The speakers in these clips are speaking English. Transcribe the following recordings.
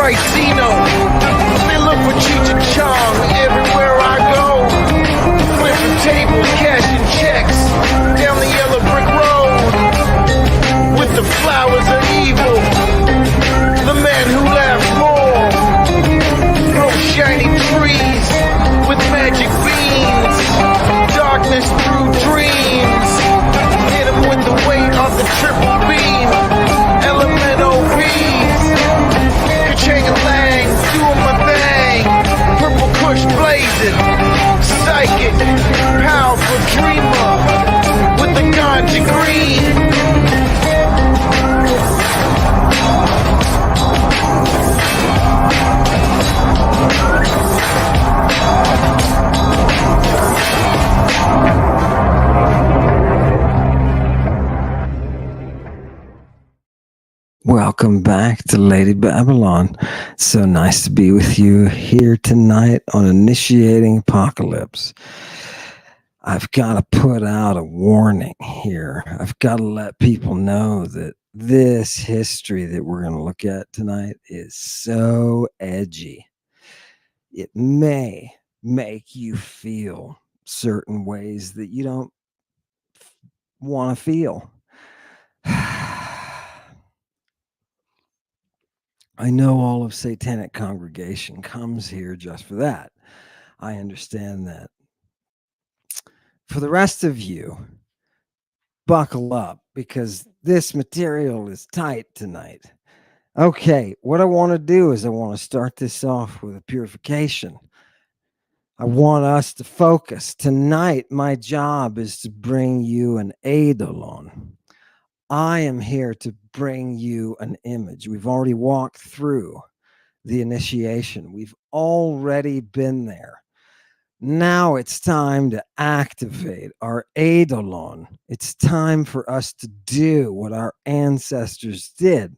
Pricino. They look for Cheech and Chong everywhere I go. Flipping tables, cashing checks down the yellow brick road. With the flowers of evil, the man who laughs more. Grow shiny trees with magic beams. Darkness through dreams. Hit him with the weight of the triple beam. Elemental peas. Ka-ching and lang, doing my thing. Purple kush blazing. Psychic, powerful dreamer. With the ganja green. Welcome back to Lady Babylon. So nice to be with you here tonight on Initiating Apocalypse. I've got to put out a warning here. I've got to let people know that this history that we're going to look at tonight is so edgy. It may make you feel certain ways that you don't want to feel. I know all of Satanic Congregation comes here just for that. I understand that. For the rest of you, buckle up because this material is tight tonight. Okay, what I want to do is I want to start this off with a purification. I want us to focus. Tonight, my job is to bring you an eidolon. I am here to bring you an image. We've already walked through the initiation. We've already been there. Now it's time to activate our eidolon. It's time for us to do what our ancestors did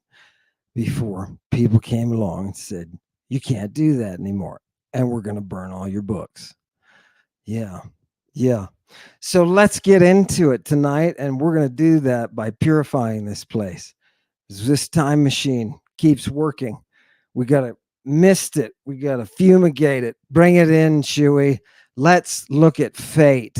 before people came along and said, you can't do that anymore. And we're going to burn all your books. Yeah. So let's get into it tonight, and we're going to do that by purifying this place. This time machine keeps working. We got to mist it. We got to fumigate it. Bring it in, Chewy. Let's look at fate.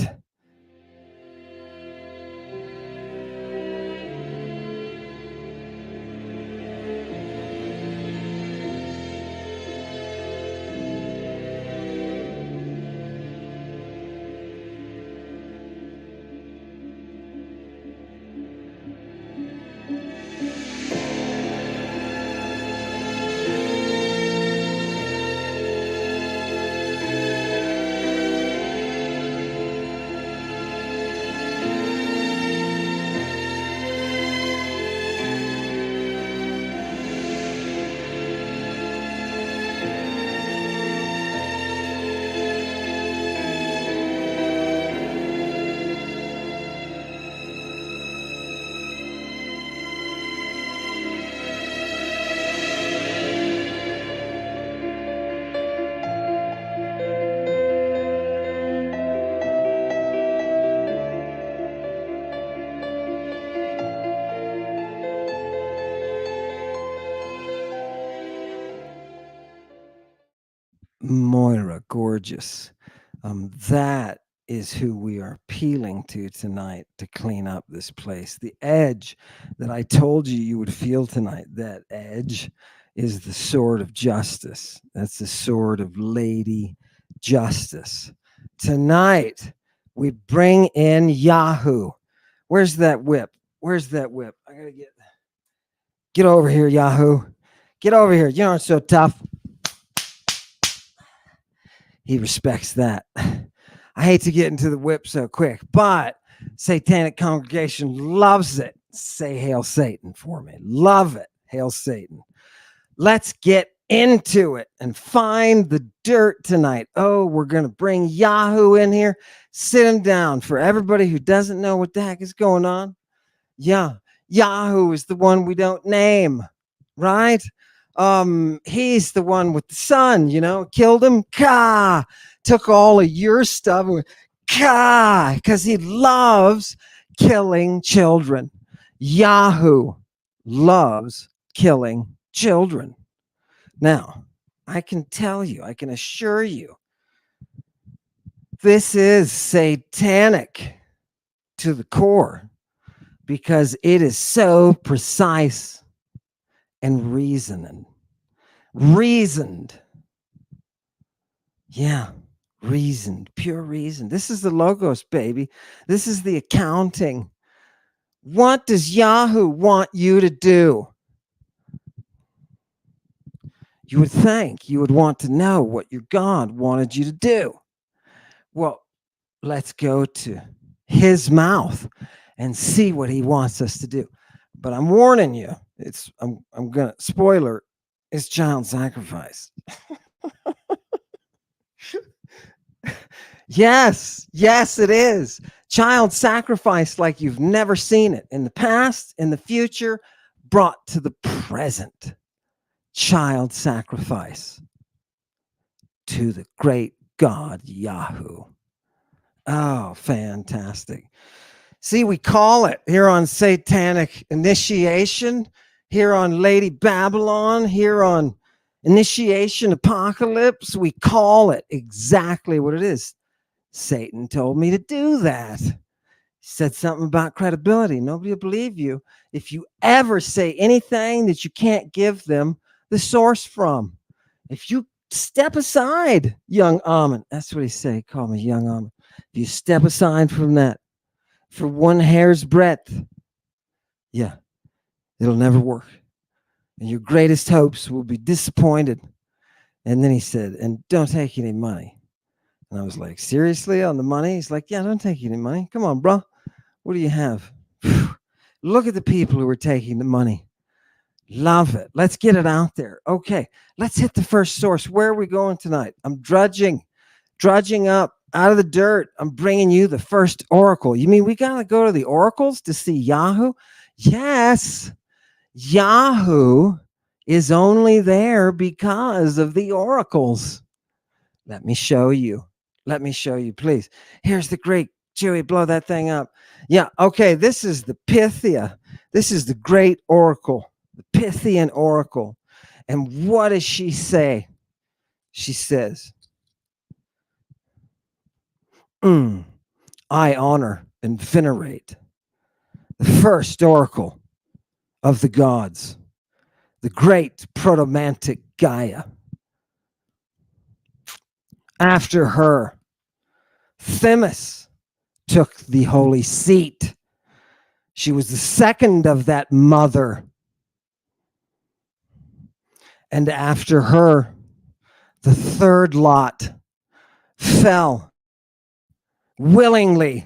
Moira, gorgeous. That is who we are appealing to tonight to clean up this place. The edge that I told you would feel tonight, that edge is the sword of justice. That's the sword of Lady Justice. Tonight, we bring in Yahoo. Where's that whip? I gotta get over here, Yahoo. Get over here. You aren't so tough. He respects that. I hate to get into the whip so quick, but Satanic Congregation loves it. Say Hail Satan for me. Love it. Hail Satan. Let's get into it and find the dirt tonight. Oh, we're going to bring Yahoo in here. Sit him down. For everybody who doesn't know what the heck is going on. Yeah, Yahoo is the one we don't name, right? He's the one with the son, killed him, took all of your stuff, because he loves killing children. Yahoo loves killing children. Now, I can tell you, I can assure you, this is satanic to the core because it is so precise and reasoned. Yeah, reasoned, pure reason. This is the logos, baby. This is the accounting. What does Yahoo want you to do? You would think you would want to know what your God wanted you to do. Well, let's go to his mouth and see what he wants us to do. But I'm warning you, I'm gonna spoiler, it's child sacrifice. Yes, it is. Child sacrifice like you've never seen it in the past, in the future, brought to the present. Child sacrifice to the great God Yahoo. Oh, fantastic. See, we call it here on Satanic Initiation, here on Lady Babylon, here on Initiation Apocalypse. We call it exactly what it is. Satan told me to do that. He said something about credibility. Nobody will believe you if you ever say anything that you can't give them the source from. If you step aside, young almond, that's what he say. Call me young almond. If you step aside from that for one hair's breadth, yeah, it'll never work. And your greatest hopes will be disappointed. And then he said, and don't take any money. And I was like, seriously, on the money? He's like, yeah, don't take any money. Come on, bro. What do you have? Look at the people who are taking the money. Love it. Let's get it out there. Okay, let's hit the first source. Where are we going tonight? I'm drudging up out of the dirt. I'm bringing you the first oracle. You mean we got to go to the oracles to see Yahoo? Yes. Yahoo is only there because of the oracles. Let me show you. Let me show you, please. Here's the great Chewy, blow that thing up. Yeah, okay, this is the Pythia. This is the great oracle, the Pythian oracle. And what does she say? She says, I honor and venerate the first oracle of the gods, the great proto-mantic Gaia. After her, Themis took the holy seat. She was the second of that mother. And after her, the third lot fell willingly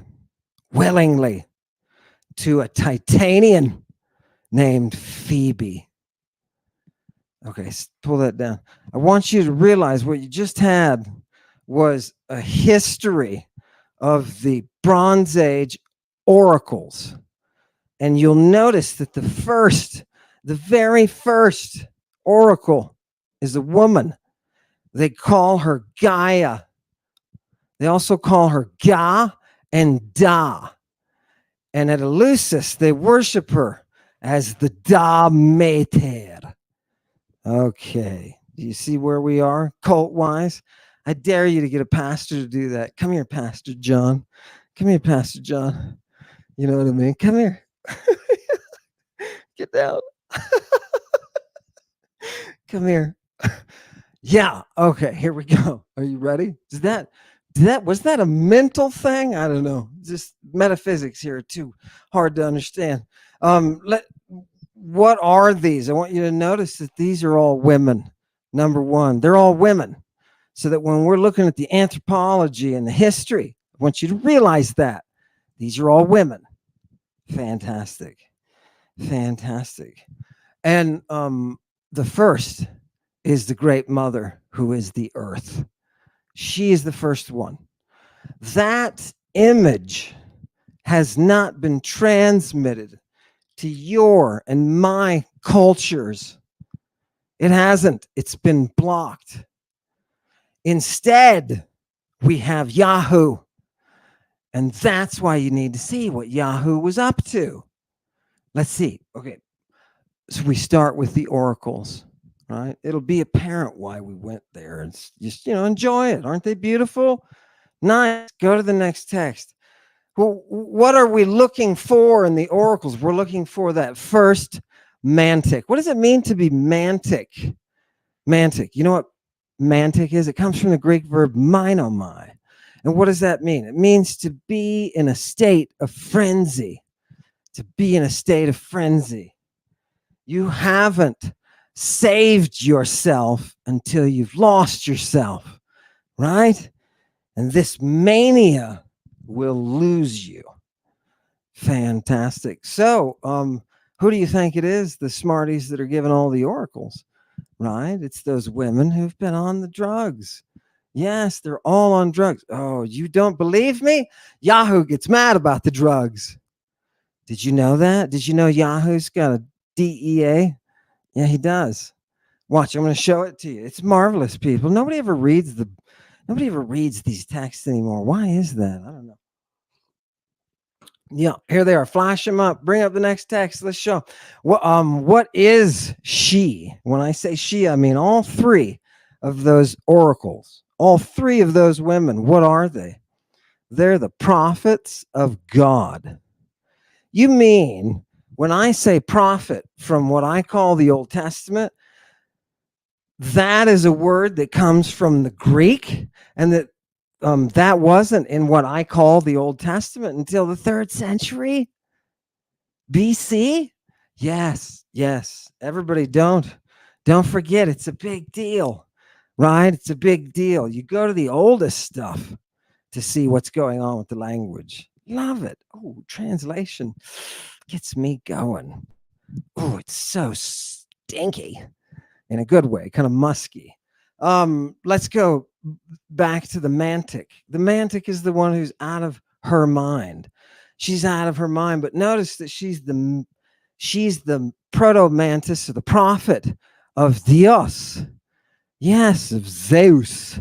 to a Titanian named Phoebe. Okay, pull that down. I want you to realize what you just had was a history of the Bronze Age oracles. And you'll notice that the very first oracle is a woman. They call her Gaia. They also call her Ga and Da. And at Eleusis, they worship her as the Da Mater. Okay. Do you see where we are cult-wise? I dare you to get a pastor to do that. Come here, Pastor John. Come here, Pastor John. You know what I mean? Come here. Get down. Come here. Yeah. Okay. Here we go. Are you ready? Was that a mental thing? I don't know. Just metaphysics here are too hard to understand. What are these? I want you to notice that these are all women. Number one, they're all women. So that when we're looking at the anthropology and the history, I want you to realize that these are all women. Fantastic. And the first is the great mother, who is the earth. She is the first one. That image has not been transmitted to your and my cultures. It hasn't. It's been blocked. Instead, we have Yahoo. And that's why you need to see what Yahoo was up to. Let's see. Okay. So we start with the oracles, right? It'll be apparent why we went there. It's just, enjoy it. Aren't they beautiful? Nice. Go to the next text. Well, what are we looking for in the oracles? We're looking for that first mantic. What does it mean to be mantic? Mantic. You know what mantic is? It comes from the Greek verb mainomai. And what does that mean? It means to be in a state of frenzy. To be in a state of frenzy. You haven't saved yourself until you've lost yourself, right? And this mania will lose you. Fantastic. So, who do you think it is, the smarties that are giving all the oracles, right? It's those women who've been on the drugs. Yes, they're all on drugs. Oh, you don't believe me? Yahoo gets mad about the drugs. Did you know that? Did you know Yahoo's got a DEA? Yeah, he does. Watch, I'm going to show it to you. It's marvelous, people. Nobody ever reads these texts anymore. Why is that? I don't know. Yeah, here they are. Flash them up. Bring up the next text. Let's show. What is she? When I say she, I mean all three of those oracles. All three of those women. What are they? They're the prophets of God. You mean when I say prophet from what I call the Old Testament, that is a word that comes from the Greek, and that wasn't in what I call the Old Testament until the 3rd century BC. Yes. Everybody, don't forget, it's a big deal, right? It's a big deal. You go to the oldest stuff to see what's going on with the language. Love it. Oh, translation gets me going. Oh, it's so stinky in a good way, kind of musky. Let's go back to the mantic. The mantic is the one who's out of her mind. She's out of her mind, but notice that she's the proto-mantis, or the prophet of Dios. Yes, of Zeus,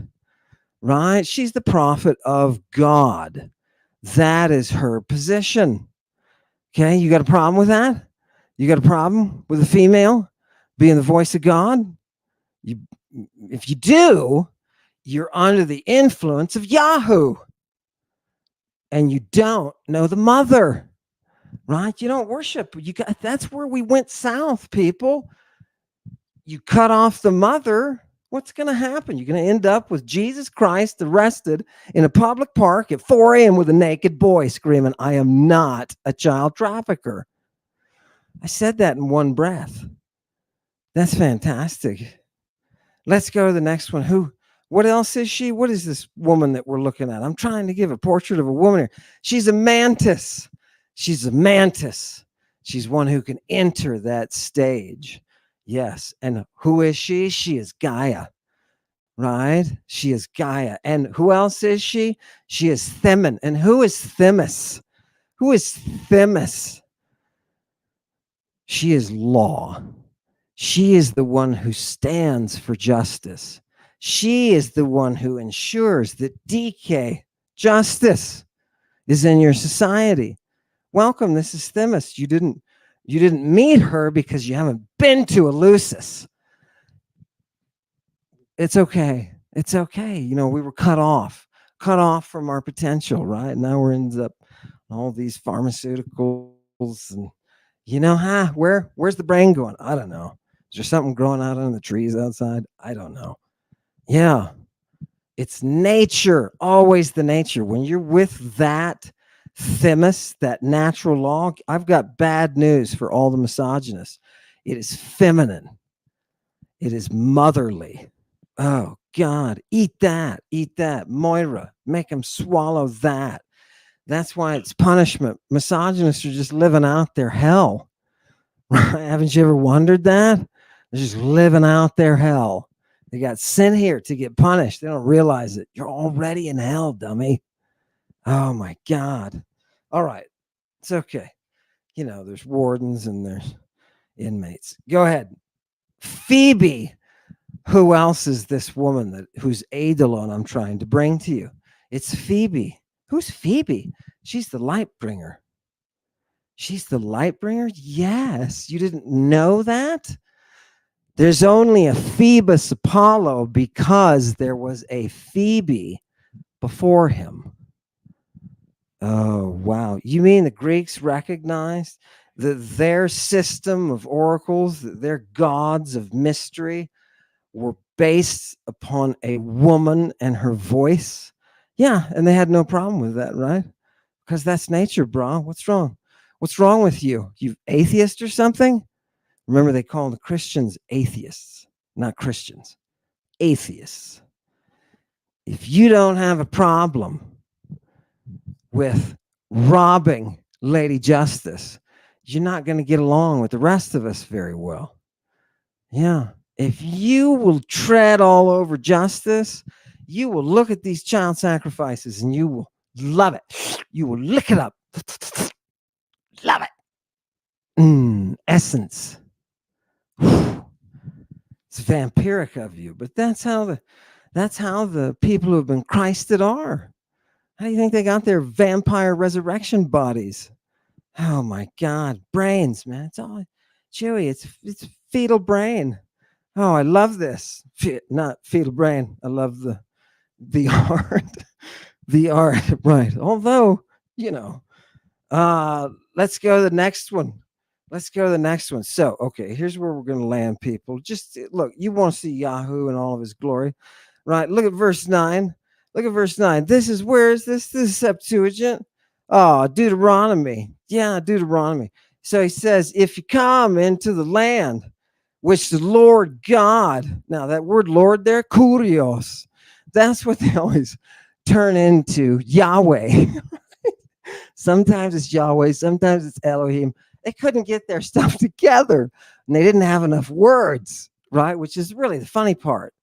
right? She's the prophet of God. That is her position. Okay, you got a problem with that? You got a problem with a female being the voice of God? If you do, you're under the influence of Yahoo. And you don't know the mother, right? You don't worship. That's where we went south, people. You cut off the mother, what's going to happen? You're going to end up with Jesus Christ arrested in a public park at 4 a.m. with a naked boy screaming, "I am not a child trafficker." I said that in one breath. That's fantastic. Let's go to the next one. What else is she? What is this woman that we're looking at? I'm trying to give a portrait of a woman here. She's a mantis. She's a mantis. She's one who can enter that stage. Yes. And who is she? She is Gaia, right? She is Gaia. And who else is she? She is Themin. And who is Themis? Who is Themis? She is law. She is the one who stands for justice. She is the one who ensures that DK, justice, is in your society. Welcome, this is Themis. You didn't meet her because you haven't been to Eleusis. It's okay. It's okay. We were cut off from our potential, right? Now we're ends up all these pharmaceuticals and where's the brain going? I don't know. Is there something growing out on the trees outside? I don't know. Yeah. It's nature, always the nature. When you're with that Themis, that natural law, I've got bad news for all the misogynists. It is feminine. It is motherly. Oh, God, eat that. Moira, make them swallow that. That's why it's punishment. Misogynists are just living out their hell. Haven't you ever wondered that? They're just living out their hell. They got sent here to get punished. They don't realize it. You're already in hell, dummy. Oh, my God. All right. It's okay. There's wardens and there's inmates. Go ahead. Phoebe. Who else is this woman whose eidolon I'm trying to bring to you? It's Phoebe. Who's Phoebe? She's the light bringer. She's the light bringer? Yes. You didn't know that? There's only a Phoebus Apollo because there was a Phoebe before him. Oh, wow. You mean the Greeks recognized that their system of oracles, that their gods of mystery were based upon a woman and her voice? Yeah, and they had no problem with that, right? Because that's nature, bro. What's wrong? What's wrong with you? You atheist or something? Remember, they call the Christians atheists, not Christians. Atheists. If you don't have a problem with robbing Lady Justice, you're not going to get along with the rest of us very well. Yeah. If you will tread all over justice, you will look at these child sacrifices and you will love it. You will lick it up. Love it. Essence. It's vampiric of you, but that's how the people who have been Christed are. How do you think they got their vampire resurrection bodies? Oh my God, brains, man! It's all Chewy. It's fetal brain. Oh, I love this. Not fetal brain. I love the art, the art. Right. Although let's go to the next one. So, okay, here's where we're going to land, people. Just look, you want to see Yahoo in all of his glory, right? Look at verse 9. This is, where is this? This is Septuagint. Oh, Deuteronomy. Yeah, Deuteronomy. So he says, if you come into the land which the Lord God, now that word Lord there, kurios, that's what they always turn into Yahweh. Sometimes it's Yahweh, sometimes it's Elohim. They couldn't get their stuff together and they didn't have enough words, right? Which is really the funny part.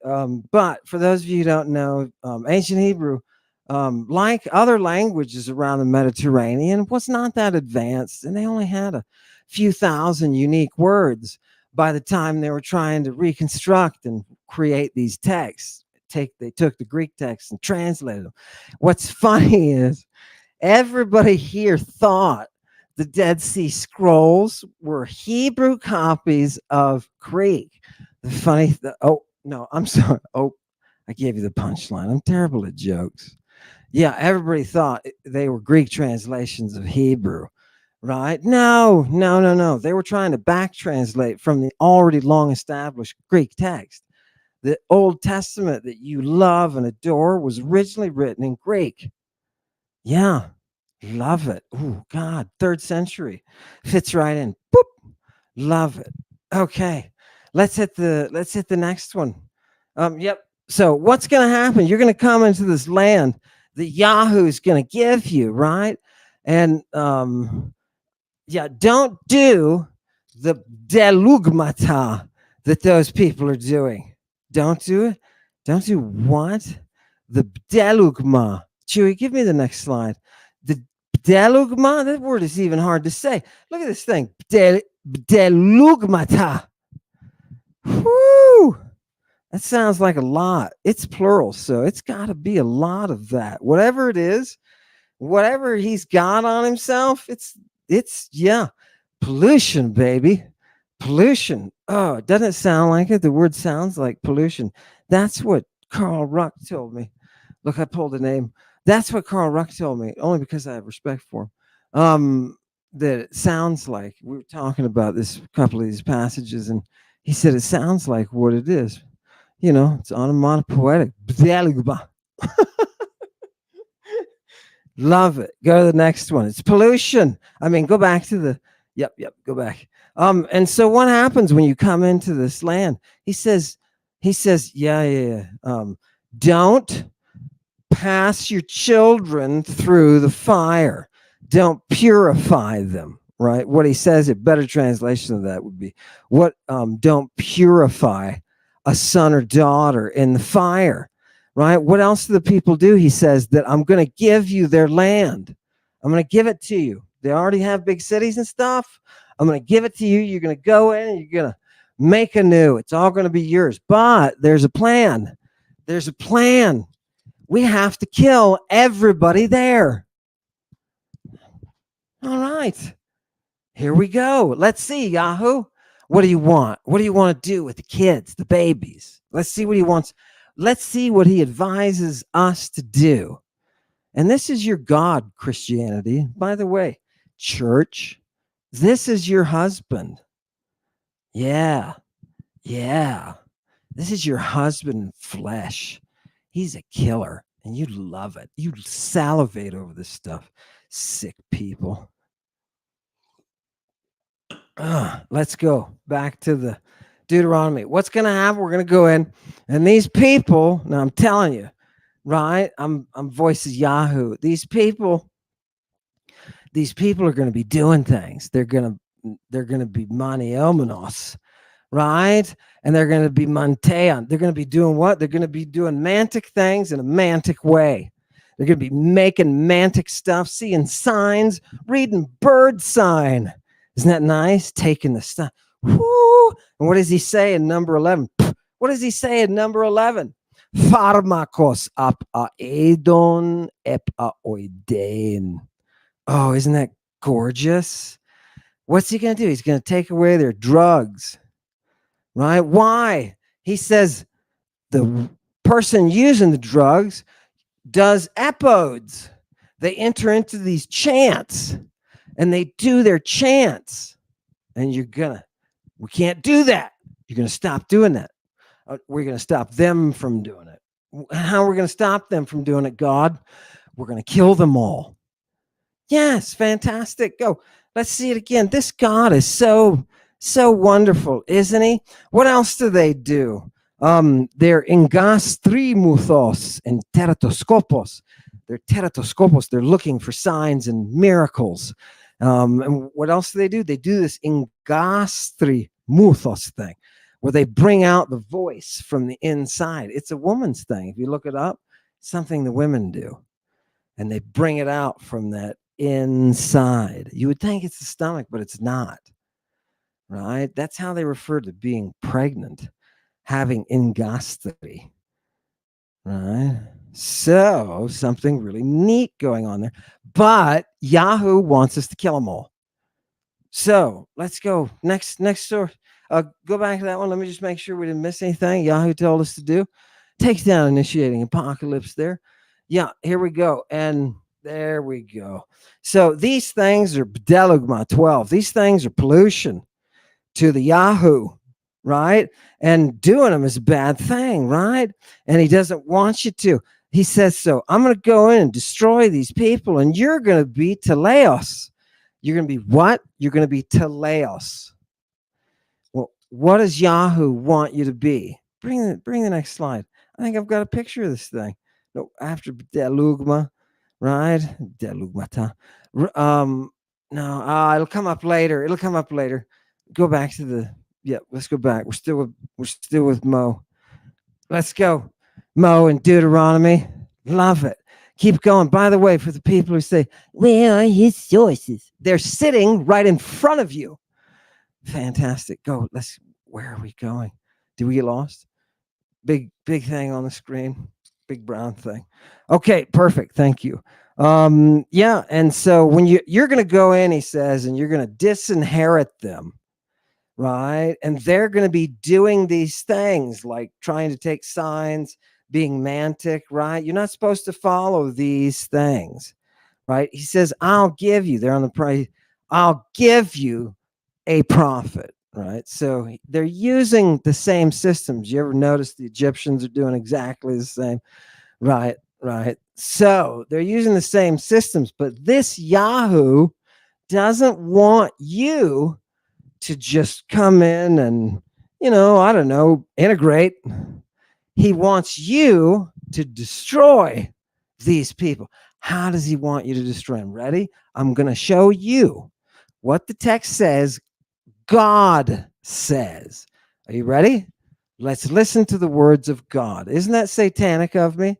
But for those of you who don't know, ancient Hebrew, like other languages around the Mediterranean, was not that advanced, and they only had a few thousand unique words by the time they were trying to reconstruct and create these texts. They took the Greek text and translated them. What's funny is everybody here thought the Dead Sea Scrolls were Hebrew copies of Greek. Oh, no, I'm sorry. Oh, I gave you the punchline. I'm terrible at jokes. Yeah, everybody thought they were Greek translations of Hebrew, right? No. They were trying to back translate from the already long established Greek text. The Old Testament that you love and adore was originally written in Greek. Yeah, love it. Oh, God, 3rd century. Fits right in. Boop. Love it. Okay. Let's hit the next one. Yep. So what's going to happen? You're going to come into this land that Yahoo is going to give you, right? And yeah, don't do the delugmata that those people are doing. Don't do it. Don't do what? The delugma. Chewy, give me the next slide. The delugma. That word is even hard to say. Look at this thing. Delugmata. Whoo! That sounds like a lot. It's plural, so it's got to be a lot of that. Whatever it is, whatever he's got on himself, it's yeah, pollution, baby, pollution. Oh, doesn't it sound like it? The word sounds like pollution. That's what Carl Ruck told me. Look, I pulled a name. That's what Carl Ruck told me, only because I have respect for him. That it sounds like, we were talking about this couple of these passages, and he said it sounds like what it is. It's onomatopoetic. Love it. Go to the next one. It's pollution. I mean, go back to the, yep, go back. And so what happens when you come into this land? He says, yeah. Don't pass your children through the fire. Don't purify them, right? What he says, a better translation of that would be, don't purify a son or daughter in the fire, right? What else do the people do? He says that I'm going to give you their land. I'm going to give it to you. They already have big cities and stuff. I'm going to give it to you. You're going to go in and you're going to make anew. It's all going to be yours. But there's a plan. We have to kill everybody there. All right. Here we go. Let's see, Yahoo. What do you want? What do you want to do with the kids, the babies? Let's see what he wants. Let's see what he advises us to do. And this is your God, Christianity. By the way, church, this is your husband. Yeah, yeah. This is your husband in flesh. He's a killer and you love it. You salivate over this stuff. Sick people. Let's go back to the Deuteronomy. What's going to happen? We're going to go in, and these people, now I'm telling you, right? I'm voices Yahoo. These people are going to be doing things. They're going to be maniomenos, right? And they're going to be manteon. They're going to be doing what? They're going to be doing mantic things in a mantic way. They're going to be making mantic stuff, seeing signs, reading bird sign. Isn't that nice? Taking the stuff. Whoo! And what does he say in number 11? What does he say in number 11? Pharmakos ap aedon ep oidein. Oh, isn't that gorgeous? What's he going to do? He's going to take away their drugs, right? Why? He says the person using the drugs does epodes. They enter into these chants and they do their chants. And we can't do that. You're going to stop doing that. We're going to stop them from doing it. How are we going to stop them from doing it, God? We're going to kill them all. Yes, fantastic. Go. Let's see it again. This God is so wonderful, isn't he? What else do they do? They're engastrimouthos and teratoskopos. They're teratoskopos. They're looking for signs and miracles. And what else do? They do this engastrimouthos thing, where they bring out the voice from the inside. It's a woman's thing. If you look it up, something the women do. And they bring it out from that inside. You would think it's the stomach, but it's not. Right? That's how they refer to being pregnant, having engastry. Right? So something really neat going on there. But Yahoo wants us to kill them all. So let's go. Next source. Go back to that one. Let me just make sure we didn't miss anything Yahoo told us to do. Takes down initiating apocalypse there. Yeah, here we go. And there we go. So these things are Bdelugma 12. These things are pollution to the Yahoo, right? And doing them is a bad thing, right? And he doesn't want you to. He says, so I'm going to go in and destroy these people, and you're going to be teleos. You're going to be what? You're going to be teleos. Well, what does Yahoo want you to be? Bring the next slide. I think I've got a picture of this thing. No, after Delugma, right? Delugmata. No, it'll come up later. Go back to let's go back. We're still with Mo. Let's go. Mo and Deuteronomy. Love it. Keep going. By the way, for the people who say, where are his sources? They're sitting right in front of you. Fantastic. Go. Where are we going? Did we get lost? Big thing on the screen. Big brown thing. Okay, perfect. Thank you. Yeah, and so when you're going to go in, he says, and you're going to disinherit them, right? And they're going to be doing these things like trying to take signs, being mantic, right? You're not supposed to follow these things, right? He says, I'll give you, they're on the price, I'll give you a prophet, right? So they're using the same systems. You ever notice the Egyptians are doing exactly the same? Right. So they're using the same systems, but this Yahoo doesn't want you to just come in and, I don't know, integrate. He wants you to destroy these people. How does he want you to destroy them? Ready? I'm going to show you what the text says God says. Are you ready? Let's listen to the words of God. Isn't that satanic of me?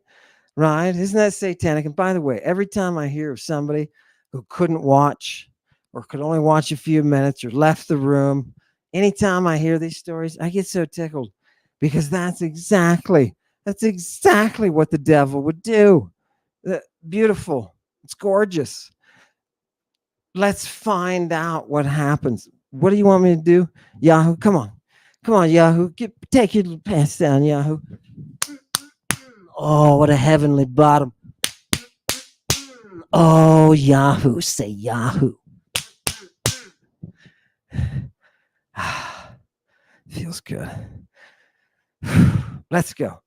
Right? Isn't that satanic? And by the way, every time I hear of somebody who couldn't watch or could only watch a few minutes or left the room, anytime I hear these stories, I get so tickled because that's exactly what the devil would do. Beautiful. It's gorgeous. Let's find out what happens. What do you want me to do? Yahoo, come on. Come on, Yahoo. Take your little pants down, Yahoo. Oh, what a heavenly bottom. Oh, Yahoo. Say Yahoo. Feels good. Let's go.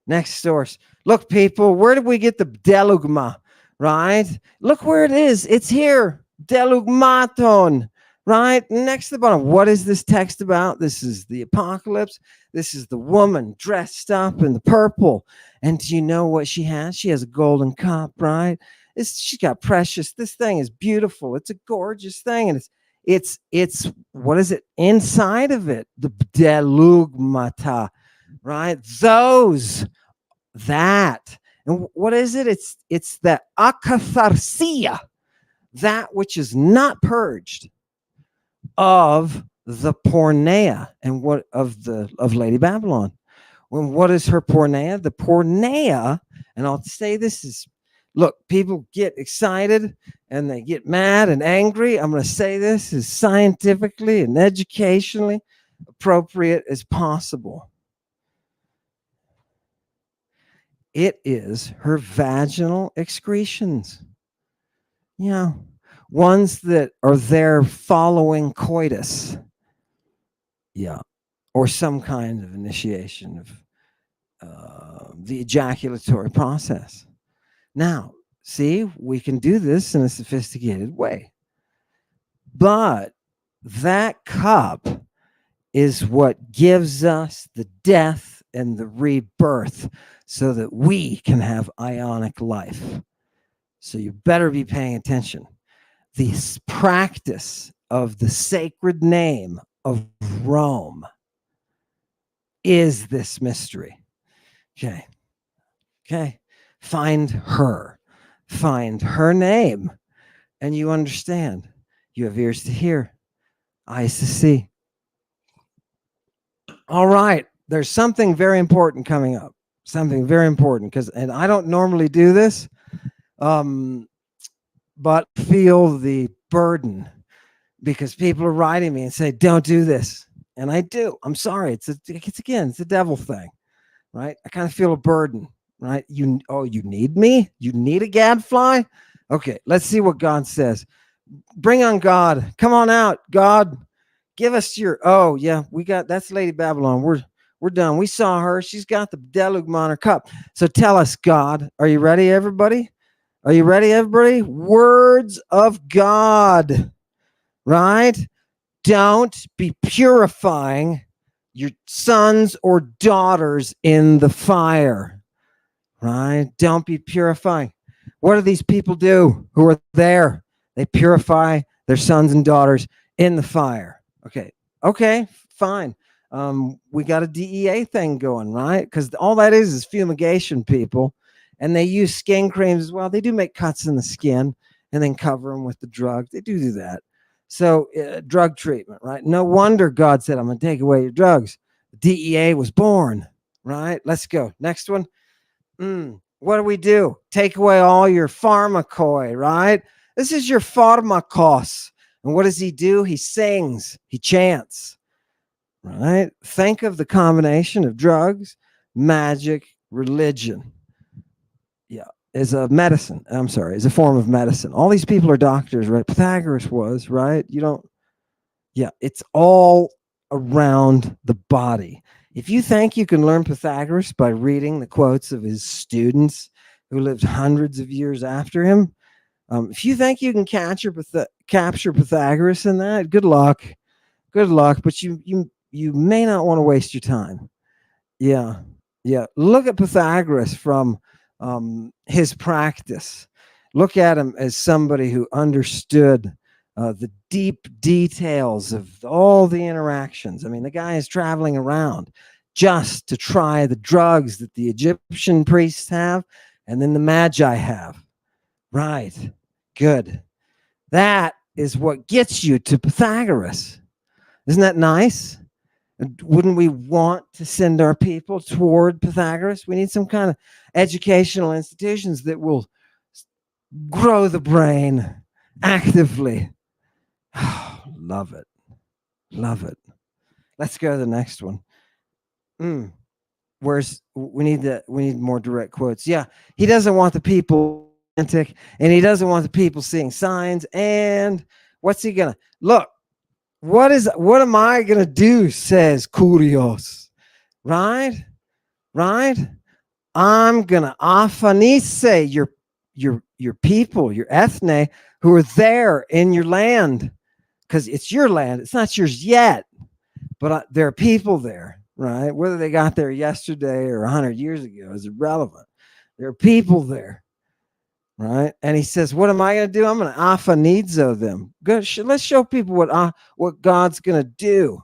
Next source. Look, people, where did we get the delugma? Right? Look where it is. It's here. Delugmaton. Right? Next to the bottom. What is this text about? This is the apocalypse. This is the woman dressed up in the purple. And do you know what she has? She has a golden cup, right? She's got precious. This thing is beautiful. It's a gorgeous thing. And it's what is it inside of it? The delugmata, right? That. And what is it? It's the akatharsia, that which is not purged of the porneia and what of Lady Babylon. When what is her porneia? The porneia, and I'll say this is, look, people get excited and they get mad and angry. I'm going to say this as scientifically and educationally appropriate as possible. It is her vaginal excretions. Yeah. Ones that are there following coitus. Yeah. Or some kind of initiation of the ejaculatory process. Now, see, we can do this in a sophisticated way. But that cup is what gives us the death and the rebirth so that we can have ionic life. So you better be paying attention. This practice of the sacred name of Rome is this mystery. Okay. Find her name, and you understand. You have ears to hear, eyes to see. All right, there's something very important coming up. Something very important, and I don't normally do this, but feel the burden because people are writing me and say, "Don't do this," and I do. I'm sorry. It's a devil thing, right? I kind of feel a burden, right? You need me? You need a gadfly? Okay, let's see what God says. Bring on God. Come on out, God. Give us your. Oh yeah, we got that's Lady Babylon. We're done. We saw her. She's got the delugma on her cup. So tell us, God. Are you ready, everybody? Are you ready, everybody? Words of God, right? Don't be purifying your sons or daughters in the fire, right? Don't be purifying. What do these people do who are there? They purify their sons and daughters in the fire. Okay, fine. We got a DEA thing going, right? Because all that is fumigation, people. And they use skin creams as well. They do make cuts in the skin and then cover them with the drug. They do that. So drug treatment, right? No wonder God said, I'm going to take away your drugs. DEA was born, right? Let's go. Next one. What do? Take away all your pharmacoi, right? This is your pharmakos. And what does he do? He sings, he chants, right? Think of the combination of drugs, magic, religion. Yeah, as a medicine. I'm sorry, as a form of medicine. All these people are doctors, right? Pythagoras was, right? It's all around the body. If you think you can learn Pythagoras by reading the quotes of his students who lived hundreds of years after him, if you think you can capture Pythagoras in that, good luck. But you may not want to waste your time. Yeah. Look at Pythagoras from his practice. Look at him as somebody who understood the deep details of all the interactions. I mean, the guy is traveling around just to try the drugs that the Egyptian priests have and then the Magi have. Right. Good. That is what gets you to Pythagoras. Isn't that nice? Wouldn't we want to send our people toward Pythagoras? We need some kind of educational institutions that will grow the brain actively. Love it. Love it. Let's go to the next one. We need more direct quotes. Yeah, he doesn't want the people Mantic, and he doesn't want the people seeing signs. And what's he gonna look? What am I gonna do? Says Kurios. Right? Right? I'm gonna afanise your people, your ethne who are there in your land, because it's your land. It's not yours yet, but there are people there, right? Whether they got there yesterday or 100 years ago is irrelevant. There are people there, right? And he says, "What am I going to do? I'm going to afanizo them. Let's show people what God's going to do.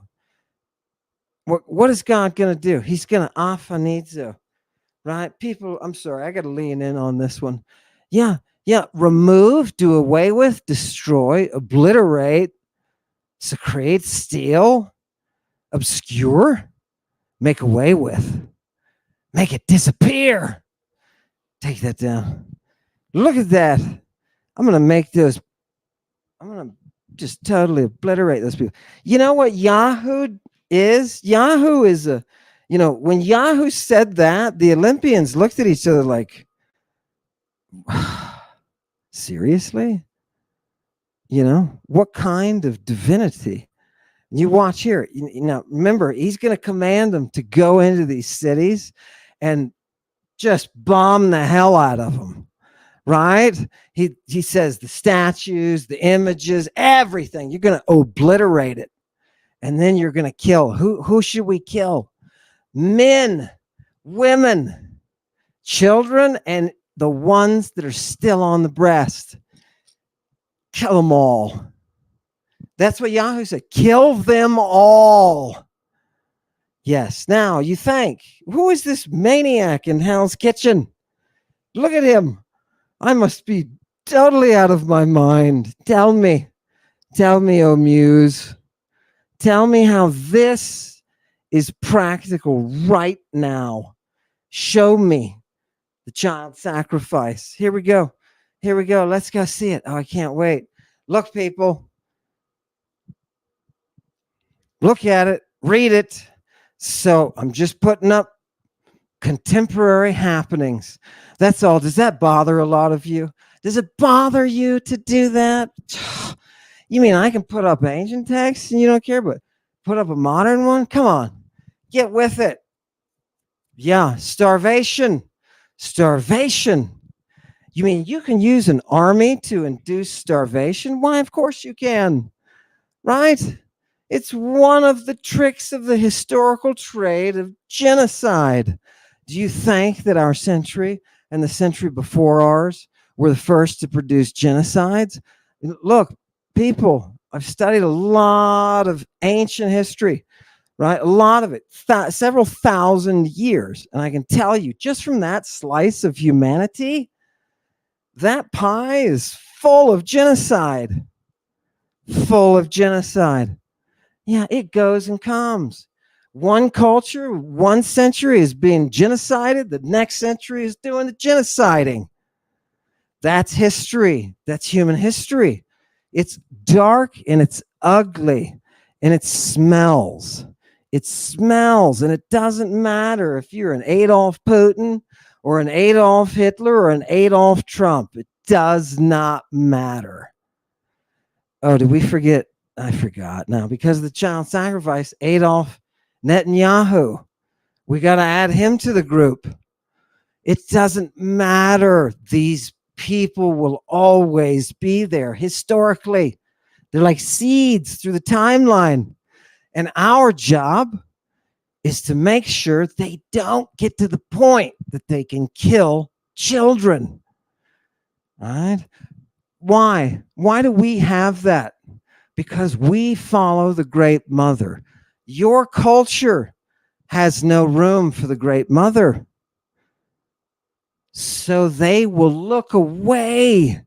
What is God going to do? He's going to afanizo, right? People, I'm sorry, I got to lean in on this one. Yeah, remove, do away with, destroy, obliterate, secrete, steal, obscure, make away with, make it disappear. Take that down. Look at that. I'm going to just totally obliterate those people. You know what Yahoo is? Yahoo is when Yahoo said that, the Olympians looked at each other like, seriously? What kind of divinity? You watch here. Remember, he's going to command them to go into these cities and just bomb the hell out of them, right? He says the statues, the images, everything. You're going to obliterate it, and then you're going to kill. Who should we kill? Men, women, children, and the ones that are still on the breast. Kill them all. That's what Yahoo said. Kill them all. Yes. Now you think, who is this maniac in Hell's Kitchen? Look at him. I must be totally out of my mind. Tell me, oh Muse. Tell me how this is practical right now. Show me the child sacrifice. Here we go. Let's go see it. Oh, I can't wait. Look, people. Look at it. Read it. So I'm just putting up contemporary happenings. That's all. Does that bother a lot of you? Does it bother you to do that? You mean I can put up ancient texts and you don't care, but put up a modern one? Come on. Get with it. Yeah, starvation. You mean you can use an army to induce starvation? Why, of course you can. Right? It's one of the tricks of the historical trade of genocide. Do you think that our century and the century before ours were the first to produce genocides? Look, people, I've studied a lot of ancient history, right? A lot of it, several thousand years. And I can tell you, just from that slice of humanity, that pie is full of genocide. Yeah, it goes and comes. One culture, one century is being genocided. The next century is doing the genociding. That's history. That's human history. It's dark and it's ugly and it smells. And it doesn't matter if you're an Adolf Putin or an Adolf Hitler or an Adolf Trump. It does not matter. Oh, did we forget? I forgot now, because of the child sacrifice, Adolf Netanyahu. We got to add him to the group. It doesn't matter. These people will always be there historically. They're like seeds through the timeline. And our job is to make sure they don't get to the point that they can kill children. All right? Why? Why do we have that? Because we follow the Great Mother. Your culture has no room for the Great Mother. So they will look away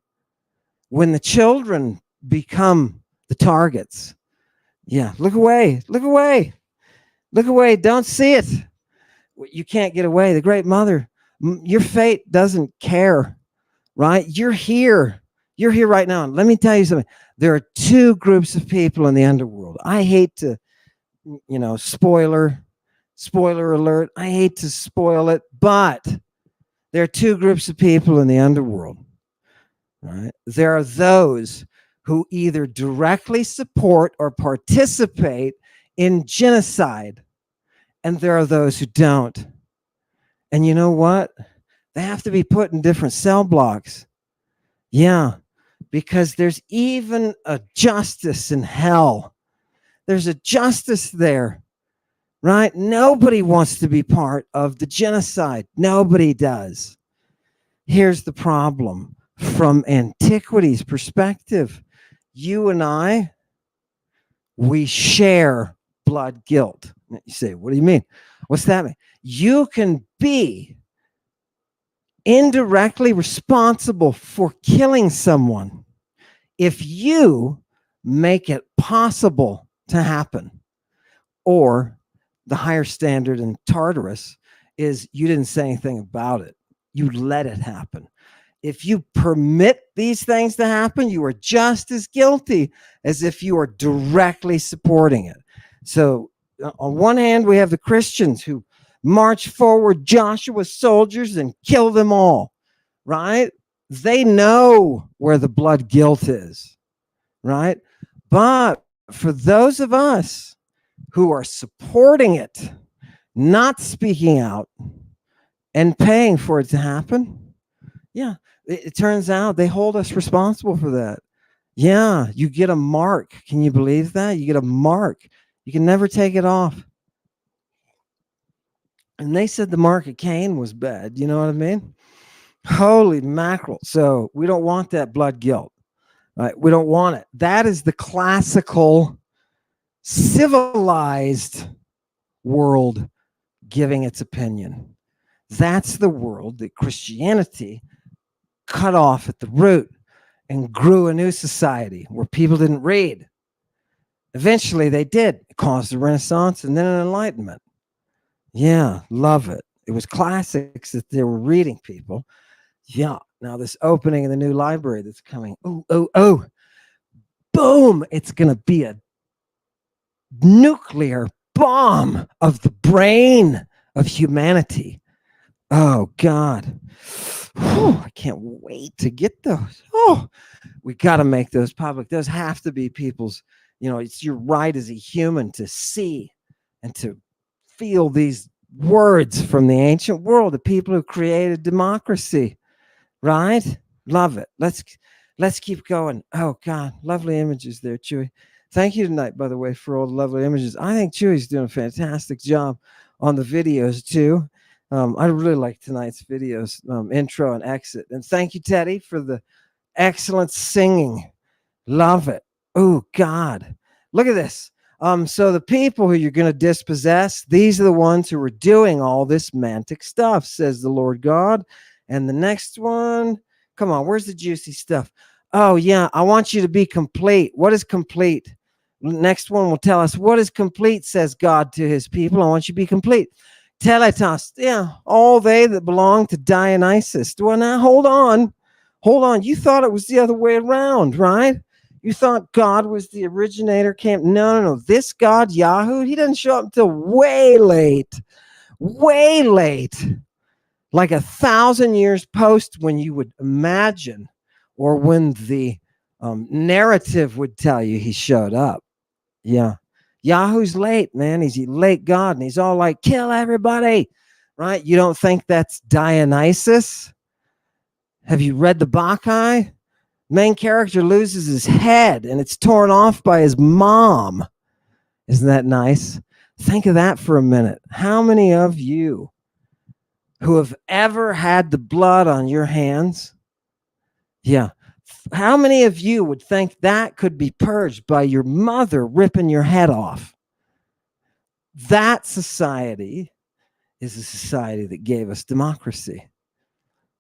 when the children become the targets. Yeah, look away. Don't see it. You can't get away. The Great Mother, your fate doesn't care, right? You're here. You're here right now. And let me tell you something. There are two groups of people in the underworld. I hate to, spoiler alert. I hate to spoil it, but there are two groups of people in the underworld. Right? There are those who either directly support or participate in genocide, and there are those who don't. And you know what? They have to be put in different cell blocks. Yeah, because there's even a justice in hell. There's a justice there, right? Nobody wants to be part of the genocide. Nobody does. Here's the problem from antiquity's perspective. You and I, we share blood guilt. You say, what do you mean? What's that mean? You can be indirectly responsible for killing someone if you make it possible to happen. Or the higher standard in Tartarus is you didn't say anything about it. You let it happen. If you permit these things to happen, you are just as guilty as if you are directly supporting it. So on one hand, we have the Christians who march forward Joshua's soldiers and kill them all, right? They know where the blood guilt is, right? But for those of us who are supporting it, not speaking out, and paying for it to happen, yeah, it turns out they hold us responsible for that. Yeah, you get a mark. Can you believe that? You get a mark. You can never take it off. And they said the mark of Cain was bad. You know what I mean? Holy mackerel. So we don't want that blood guilt. Right? We don't want it. That is the classical civilized world giving its opinion. That's the world that Christianity cut off at the root and grew a new society where people didn't read. Eventually they did. It caused a Renaissance and then an Enlightenment. Yeah, love it. It was classics that they were reading, people. Yeah. Now this opening in the new library that's coming. Oh. Boom. It's going to be a nuclear bomb of the brain of humanity. Oh, God. Whew, I can't wait to get those. Oh, we got to make those public. Those have to be people's, it's your right as a human to see and to feel these words from the ancient world, the people who created democracy, right? Love it. Let's keep going. Oh, God, lovely images there, Chewy. Thank you tonight, by the way, for all the lovely images. I think Chewy's doing a fantastic job on the videos, too. I really like tonight's videos, intro and exit. And thank you, Teddy, for the excellent singing. Love it. Oh, God. Look at this. So the people who you're going to dispossess, these are the ones who are doing all this mantic stuff, says the Lord God. And the next one, come on, where's the juicy stuff? Oh, yeah, I want you to be complete. What is complete? Next one will tell us what is complete, says God to his people. I want you to be complete. Teletos, yeah, all they that belong to Dionysus. Well, now, hold on. You thought it was the other way around, right? You thought God was the originator camp. No. This God, Yahoo, he doesn't show up until way late. Like 1,000 years post when you would imagine, or when the narrative would tell you he showed up. Yeah. Yahoo's late, man. He's a late God, and he's all like, kill everybody, right? You don't think that's Dionysus? Have you read the Bacchae? Main character loses his head, and it's torn off by his mom. Isn't that nice? Think of that for a minute. How many of you who have ever had the blood on your hands? Yeah. How many of you would think that could be purged by your mother ripping your head off? That society is a society that gave us democracy.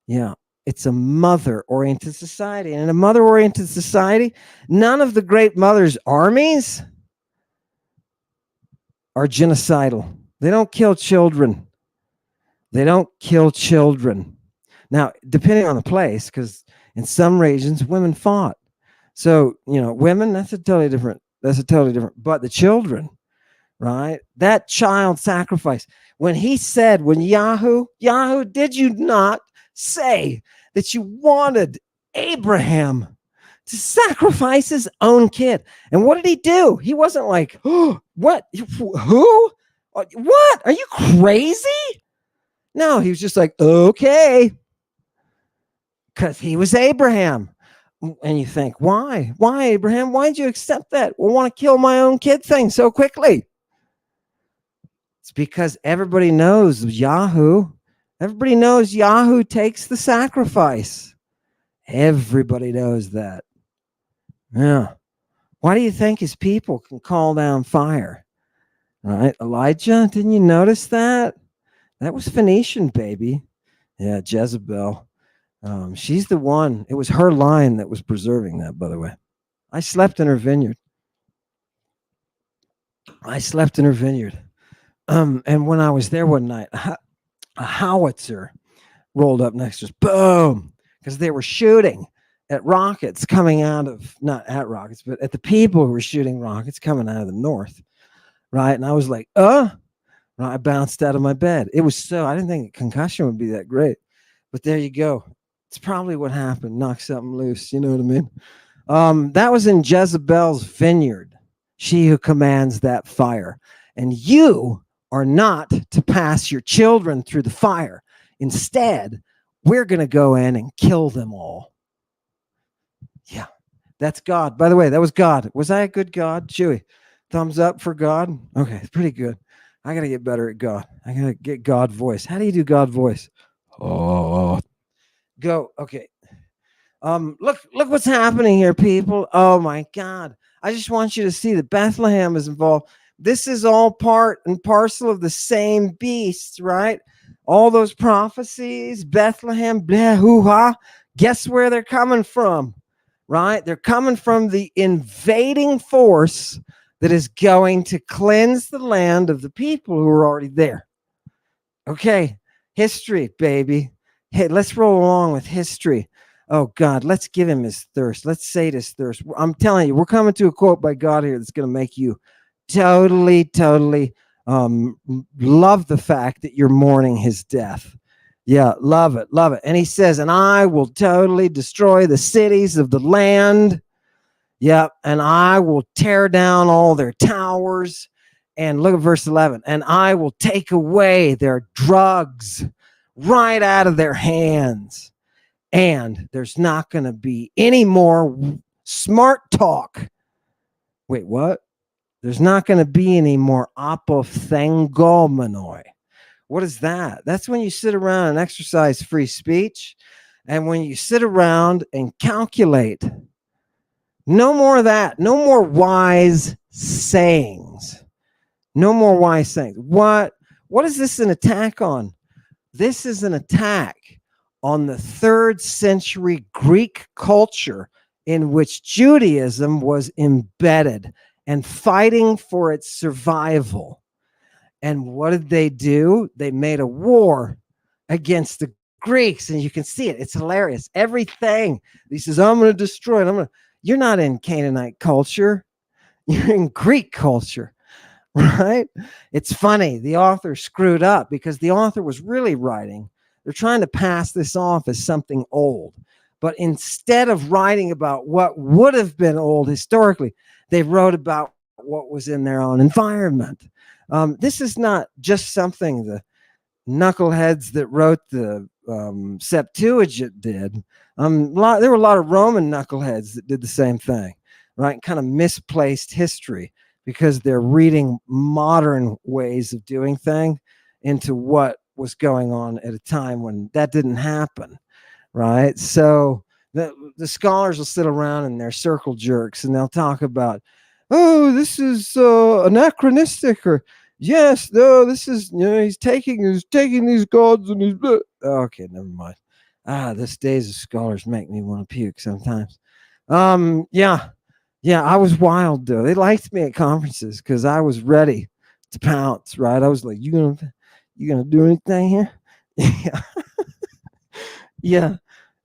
Yeah, it's a mother-oriented society. And in a mother-oriented society, none of the great mothers' armies are genocidal. They don't kill children. Now, depending on the place, because In some regions, women fought. So, women, that's a totally different, but the children, right? That child sacrifice. When Yahoo, did you not say that you wanted Abraham to sacrifice his own kid? And what did he do? He wasn't like, oh, what? Who? What? Are you crazy? No, he was just like, okay. Because he was Abraham. And you think, why? Why, Abraham? Why did you accept that? Well, want to kill my own kid thing so quickly? It's because everybody knows Yahoo. Everybody knows Yahoo takes the sacrifice. Everybody knows that. Yeah. Why do you think his people can call down fire? Right? Elijah, didn't you notice that? That was Phoenician, baby. Yeah, Jezebel. She's the one. It was her line that was preserving that, by the way. I slept in her vineyard. And when I was there one night, a howitzer rolled up next to us. Boom! Because they were shooting at rockets coming out of, not at rockets, but at the people who were shooting rockets coming out of the north. Right? And I was like, I bounced out of my bed. It was I didn't think a concussion would be that great. But there you go. It's probably what happened. Knock something loose. You know what I mean? That was in Jezebel's vineyard. She who commands that fire. And you are not to pass your children through the fire. Instead, we're going to go in and kill them all. Yeah, that's God. By the way, that was God. Was I a good God? Chewy, thumbs up for God? Okay, pretty good. I got to get better at God. I got to get God voice. How do you do God voice? Oh, go. Okay. Look what's happening here, people. Oh my God. I just want you to see that Bethlehem is involved. This is all part and parcel of the same beast, right? All those prophecies, Bethlehem, blah, hoo-ha. Guess where they're coming from, right? They're coming from the invading force that is going to cleanse the land of the people who are already there. Okay, history, baby. Hey, let's roll along with history. Oh, God, let's give him his thirst. Let's sate his thirst. I'm telling you, we're coming to a quote by God here that's going to make you totally love the fact that you're mourning his death. Yeah, love it. And he says, and I will totally destroy the cities of the land. Yeah, and I will tear down all their towers. And look at verse 11. And I will take away their drugs right out of their hands. And there's not going to be any more smart talk. Wait, what? There's not going to be any more apophengomenoi. What is that? That's when you sit around and exercise free speech. And when you sit around and calculate. No more of that. No more wise sayings. No more wise sayings. What is this an attack on? This is an attack on the 3rd century Greek culture in which Judaism was embedded and fighting for its survival. And what did they do? They made a war against the Greeks, and you can see it. It's hilarious. Everything. He says, I'm going to destroy it. You're not in Canaanite culture. You're in Greek culture, right? It's funny. The author screwed up because the author was really writing. They're trying to pass this off as something old. But instead of writing about what would have been old historically, they wrote about what was in their own environment. This is not just something the knuckleheads that wrote the Septuagint did. There were a lot of Roman knuckleheads that did the same thing, right? Kind of misplaced history because they're reading modern ways of doing things into what was going on at a time when that didn't happen, right? So the scholars will sit around in their circle jerks and they'll talk about, oh, this is anachronistic, or yes, no, this is, he's taking these gods and he's, okay, never mind. This days of scholars make me want to puke sometimes. Yeah, I was wild though. They liked me at conferences because I was ready to pounce, right? I was like, you gonna do anything here? Yeah.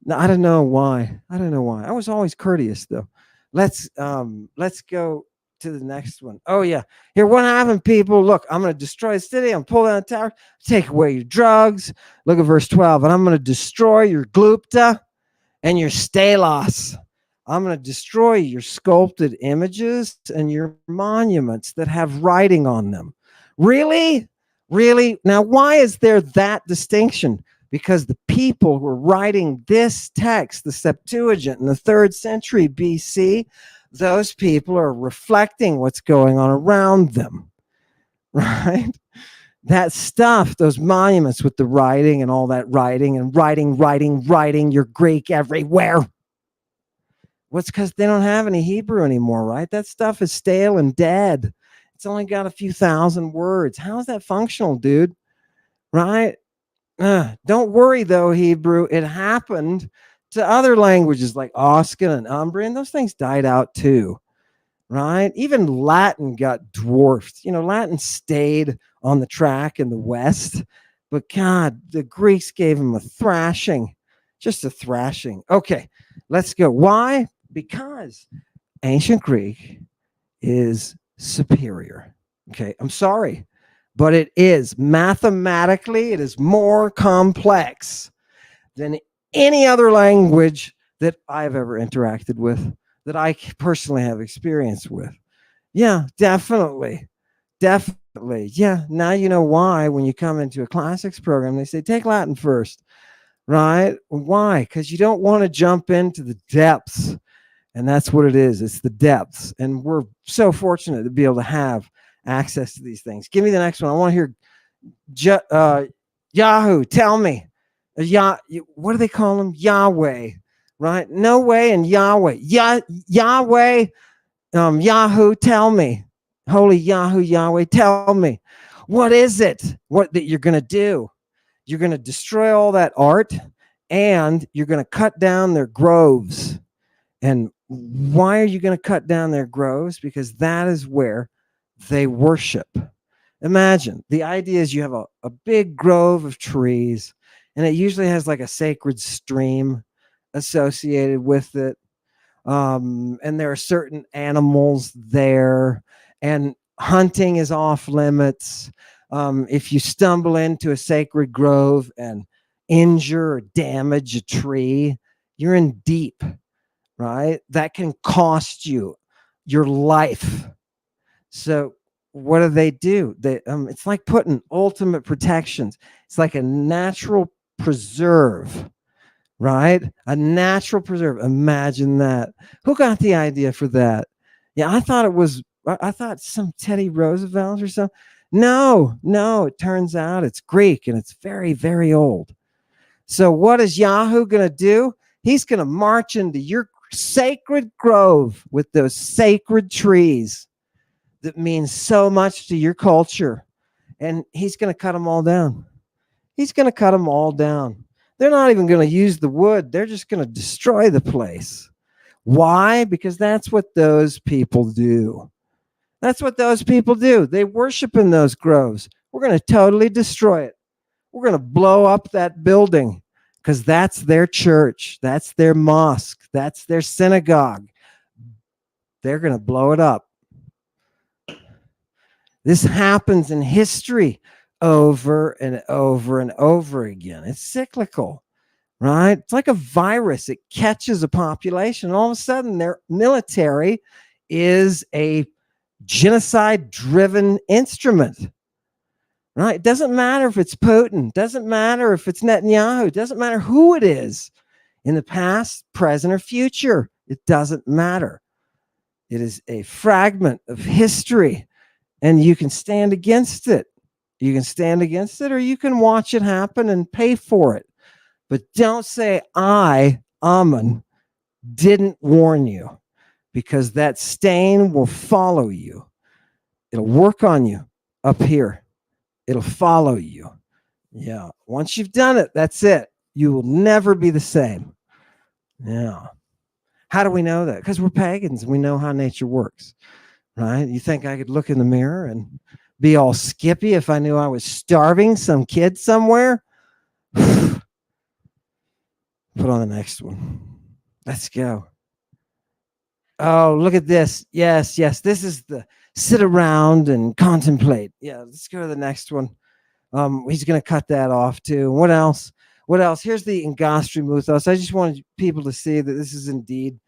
No, I don't know why. I don't know why. I was always courteous though. Let's go to the next one. Oh yeah. Here, what happened, people? Look, I'm gonna destroy the city, I'm pull down the tower, take away your drugs. Look at verse 12, and I'm gonna destroy your glupta and your stelos. I'm going to destroy your sculpted images and your monuments that have writing on them. Really? Really? Now, why is there that distinction? Because the people who are writing this text, the Septuagint in the 3rd century BC, those people are reflecting what's going on around them, right? That stuff, those monuments with the writing and all that writing and writing, you're Greek everywhere. What's because they don't have any Hebrew anymore, right? That stuff is stale and dead. It's only got a few thousand words. How is that functional, dude? Right? Don't worry, though, Hebrew. It happened to other languages like Oscan and Umbrian. Those things died out too, right? Even Latin got dwarfed. Latin stayed on the track in the West, but God, the Greeks gave them a thrashing, just a thrashing. Okay, let's go. Why? Because ancient Greek is superior. Okay, I'm sorry, but it is mathematically, it is more complex than any other language that I've ever interacted with, that I personally have experience with. Yeah, definitely. Definitely. Yeah. Now you know why when you come into a classics program, they say take Latin first, right? Why? Because you don't want to jump into the depths. And that's what it is. It's the depths. And we're so fortunate to be able to have access to these things. Give me the next one. I want to hear Yahoo. Tell me. What do they call them? Yahweh, right? No way and Yahweh. Yahweh, Yahoo, tell me. Holy Yahoo, Yahweh, tell me. What is it? What that you're going to do? You're going to destroy all that art and you're going to cut down their groves. And why are you going to cut down their groves? Because that is where they worship. Imagine the idea is you have a big grove of trees, and it usually has like a sacred stream associated with it. And there are certain animals there, and hunting is off limits. If you stumble into a sacred grove and injure or damage a tree, you're in deep, right? That can cost you your life. So what do? It's like putting ultimate protections. It's like a natural preserve, right? A natural preserve. Imagine that. Who got the idea for that? Yeah, I thought some Teddy Roosevelt or something. No, it turns out it's Greek and it's very, very old. So what is Yahoo going to do? He's going to march into your sacred grove with those sacred trees that means so much to your culture. And he's going to cut them all down. He's going to cut them all down. They're not even going to use the wood. They're just going to destroy the place. Why? Because that's what those people do. That's what those people do. They worship in those groves. We're going to totally destroy it. We're going to blow up that building because that's their church. That's their mosque. That's their synagogue. They're going to blow it up. This happens in history over and over and over again. It's cyclical, right? It's like a virus. It catches a population, and all of a sudden their military is a genocide-driven instrument, right? It doesn't matter if it's Putin. It doesn't matter if it's Netanyahu. It doesn't matter who it is in the past, present, or future. It doesn't matter. It is a fragment of history. And you can stand against it. You can stand against it, or you can watch it happen and pay for it. But don't say, I, Amun, didn't warn you, because that stain will follow you. It'll work on you up here. It'll follow you. Yeah. Once you've done it, that's it. You will never be the same. Yeah. How do we know that? Because we're pagans. We know how nature works. Right? You think I could look in the mirror and be all skippy if I knew I was starving some kid somewhere? Put on the next one. Let's go. Oh, look at this. Yes, yes. This is the sit around and contemplate. Yeah, let's go to the next one. He's going to cut that off too. What else? What else? Here's the Ingastri Muthos. I just wanted people to see that this is indeed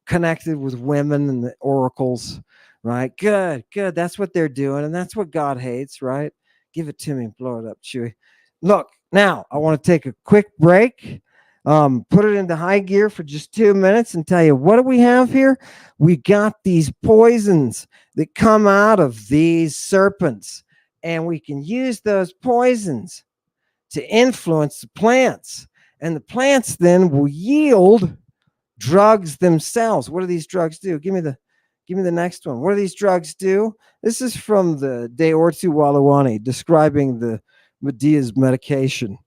connected with women and the oracles, right? Good, good. That's what they're doing, and that's what God hates, right? Give it to me and blow it up, Chewy. Look, now I want to take a quick break, put it into high gear for just 2 minutes and tell you what do we have here? We got these poisons that come out of these serpents, and we can use those poisons to influence the plants, and the plants then will yield drugs themselves. What do these drugs do? Give me the next one. What do these drugs do? This is from the De Ortu Walawani describing the Medea's medication,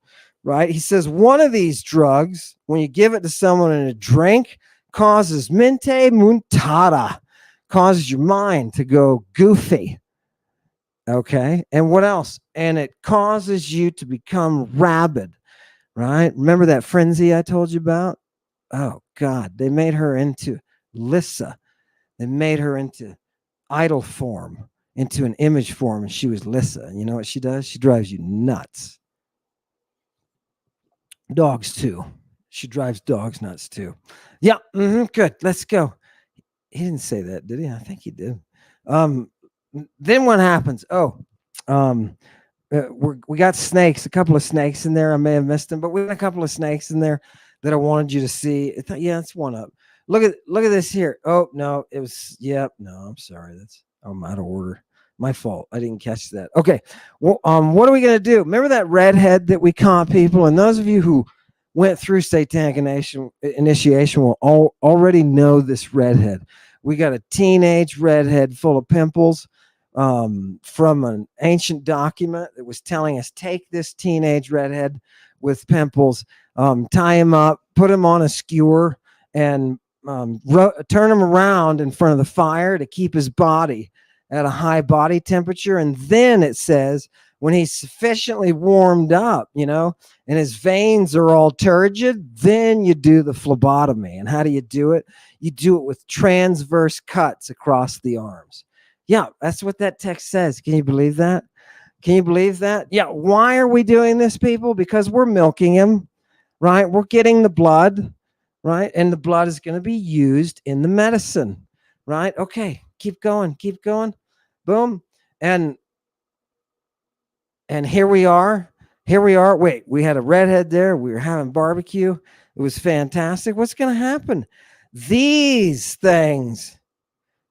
right? He says one of these drugs, when you give it to someone in a drink, causes mente muntada, causes your mind to go goofy. Okay. And what else? And it causes you to become rabid, right? Remember that frenzy I told you about? Oh, God. They made her into Lissa. They made her into idol form, into an image form, and she was Lissa. And you know what she does? She drives you nuts. Dogs, too. She drives dogs nuts, too. Yeah. Good. Let's go. He didn't say that, did he? I think he did. Then what happens? We got snakes, a couple of snakes in there. I may have missed them, but we got a couple of snakes in there that I wanted you to see. Yeah, it's one up. Look at this here. Oh no, it was. Yep. No, I'm sorry. I'm out of order. My fault. I didn't catch that. Okay. Well, what are we gonna do? Remember that redhead that we caught, people? And those of you who went through satanic initiation will already know this redhead. We got a teenage redhead full of pimples. From an ancient document that was telling us, take this teenage redhead with pimples, tie him up, put him on a skewer, and turn him around in front of the fire to keep his body at a high body temperature. And then it says, when he's sufficiently warmed up, and his veins are all turgid, then you do the phlebotomy. And how do you do it? You do it with transverse cuts across the arms. Yeah, that's what that text says. Can you believe that? Can you believe that? Yeah. Why are we doing this, people? Because we're milking him, right? We're getting the blood, right? And the blood is going to be used in the medicine, right? Okay. Keep going. Keep going. Boom. And here we are. Here we are. Wait, we had a redhead there. We were having barbecue. It was fantastic. What's going to happen? These things,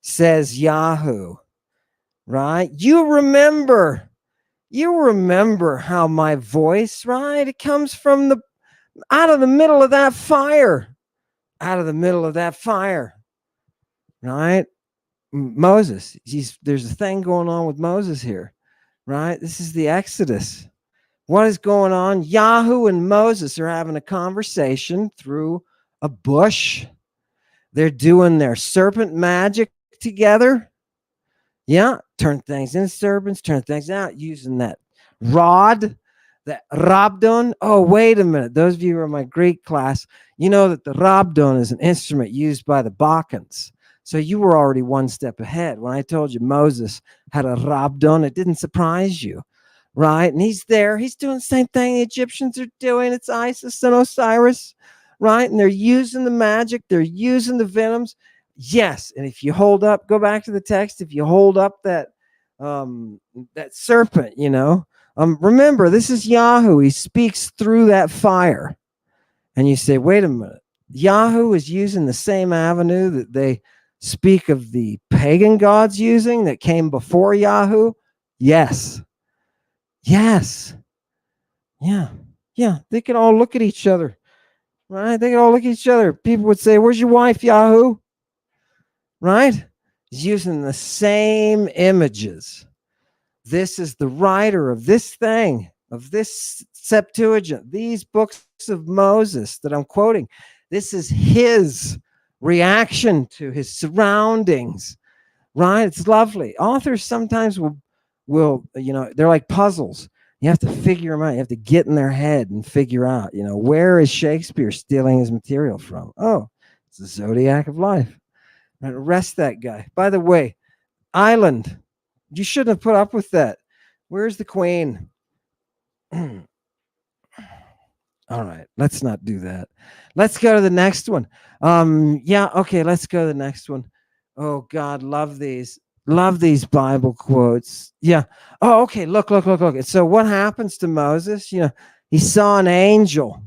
says Yahoo, right? You remember how my voice, right? It comes from out of the middle of that fire, right? Moses, there's a thing going on with Moses here, right? This is the Exodus. What is going on? Yahoo and Moses are having a conversation through a bush. They're doing their serpent magic together. Yeah, turn things into serpents, turn things out using that rod, that rabdon. Oh, wait a minute. Those of you who are in my Greek class, you know that the rabdon is an instrument used by the Balkans. So you were already one step ahead. When I told you Moses had a rabdon, it didn't surprise you, right? And he's there. He's doing the same thing the Egyptians are doing. It's Isis and Osiris, right? And they're using the magic. They're using the venoms. Yes, and if you hold up, go back to the text. If you hold up that serpent, remember this is Yahoo. He speaks through that fire, and you say, "Wait a minute." Yahoo is using the same avenue that they speak of the pagan gods using that came before Yahoo. Yes, yeah. They can all look at each other, right? They can all look at each other. People would say, "Where's your wife, Yahoo?" Right? He's using the same images. This is the writer of this thing, of this Septuagint, these books of Moses that I'm quoting. This is his reaction to his surroundings, right? It's lovely. Authors sometimes will they're like puzzles. You have to figure them out. You have to get in their head and figure out, where is Shakespeare stealing his material from? Oh, it's the zodiac of life. And arrest that guy. By the way, Island, you shouldn't have put up with that. Where's the queen? All right, let's not do that. Let's go to the next one. Yeah, okay, let's go to the next one. Oh God, love these. Love these Bible quotes. Yeah. Oh, okay. Look. So what happens to Moses? He saw an angel,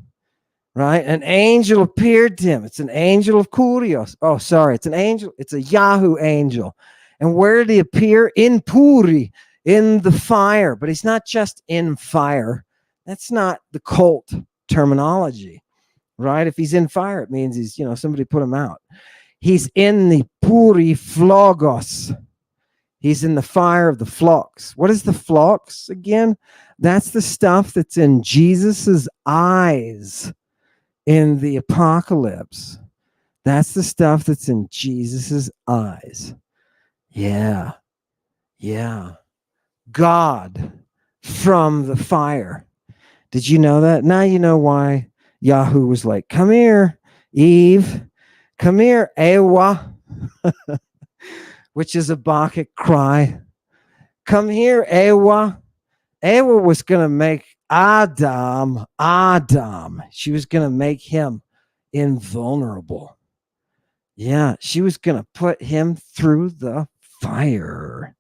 right? An angel appeared to him. It's an angel of Kurios. Oh, sorry. It's an angel. It's a Yahoo angel. And where did he appear? In Puri, in the fire. But he's not just in fire. That's not the cult terminology, right? If he's in fire, it means he's, somebody put him out. He's in the Puri Flogos. He's in the fire of the flocks. What is the flocks again? That's the stuff that's in Jesus's eyes in the apocalypse. That's the stuff that's in Jesus's eyes. Yeah. God from the fire. Did you know that? Now you know why Yahoo was like, come here, Eve. Come here, Ewa. Which is a Bacchic cry. Come here, Ewa. Ewa was going to make Adam. She was going to make him invulnerable. Yeah, she was going to put him through the fire.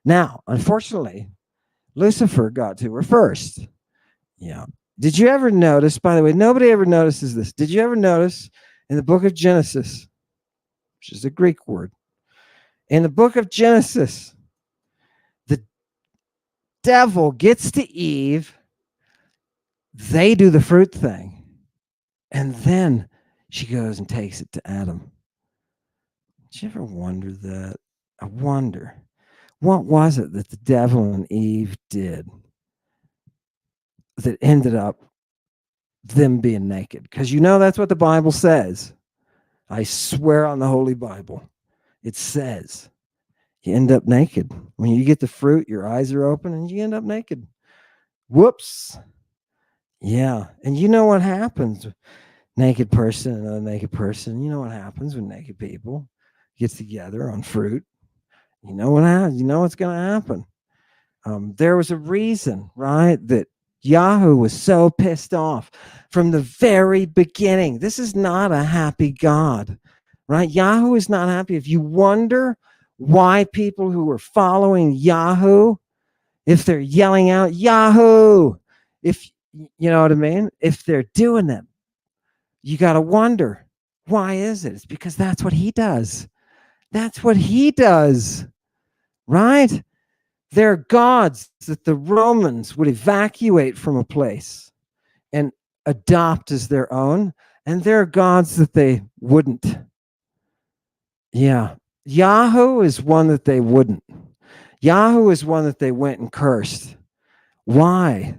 Now, unfortunately, Lucifer got to her first. Yeah. Did you ever notice, by the way, nobody ever notices this. Did you ever notice in the book of Genesis, which is a Greek word, in the book of Genesis, the devil gets to Eve, they do the fruit thing, and then she goes and takes it to Adam. Did you ever wonder that? I wonder, what was it that the devil and Eve did that ended up them being naked? Because that's what the Bible says. I swear on the Holy Bible. It says you end up naked. When you get the fruit, your eyes are open and you end up naked. Whoops. Yeah. And you know what happens? Naked person and another naked person. You know what happens when naked people get together on fruit? You know what happens? You know what's going to happen. There was a reason, right, that Yahoo was so pissed off from the very beginning. This is not a happy God, right? Yahoo is not happy. If you wonder why people who are following Yahoo, if they're yelling out Yahoo, if you know what I mean, if they're doing that, you got to wonder, why is it? It's because that's what he does. That's what he does, right? They're gods that the Romans would evacuate from a place and adopt as their own, and they're gods that they wouldn't. Yeah. Yahoo is one that they wouldn't. Yahoo is one that they went and cursed. Why?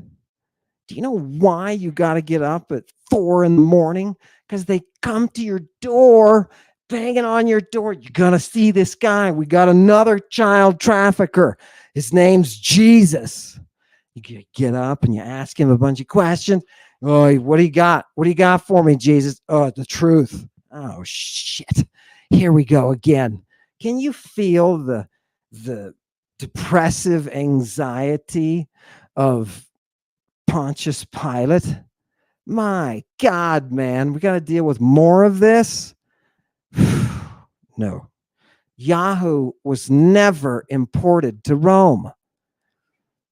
Do you know why you got to get up at 4 a.m? Because they come to your door, banging on your door. You're going to see this guy. We got another child trafficker. His name's Jesus. You get up and you ask him a bunch of questions. Oh, what do you got? What do you got for me, Jesus? Oh, the truth. Oh, shit. Here we go again. Can you feel the depressive anxiety of Pontius Pilate? My God, man, we got to deal with more of this? No. Yahoo was never imported to Rome.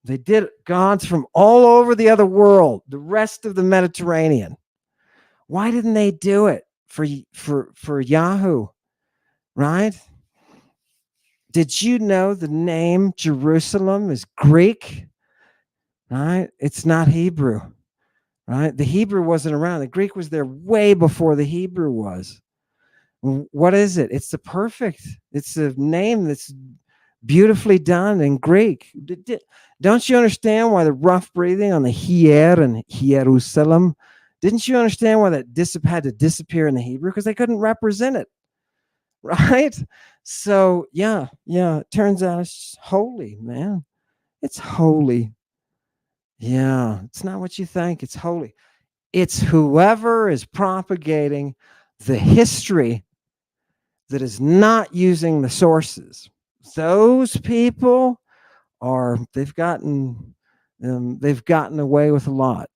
They did gods from all over the other world, the rest of the Mediterranean. Why didn't they do it for Yahoo? Right? Did you know the name Jerusalem is Greek? Right? It's not Hebrew. Right? The Hebrew wasn't around. The Greek was there way before the Hebrew was. What is it? It's the perfect. It's a name that's beautifully done in Greek. Don't you understand why the rough breathing on the hier and Jerusalem? Didn't you understand why that had to disappear in the Hebrew? Because they couldn't represent it. Right? So, yeah. It turns out it's holy, man. It's holy. Yeah, it's not what you think. It's holy. It's whoever is propagating the history that is not using the sources. Those people are they've gotten away with a lot,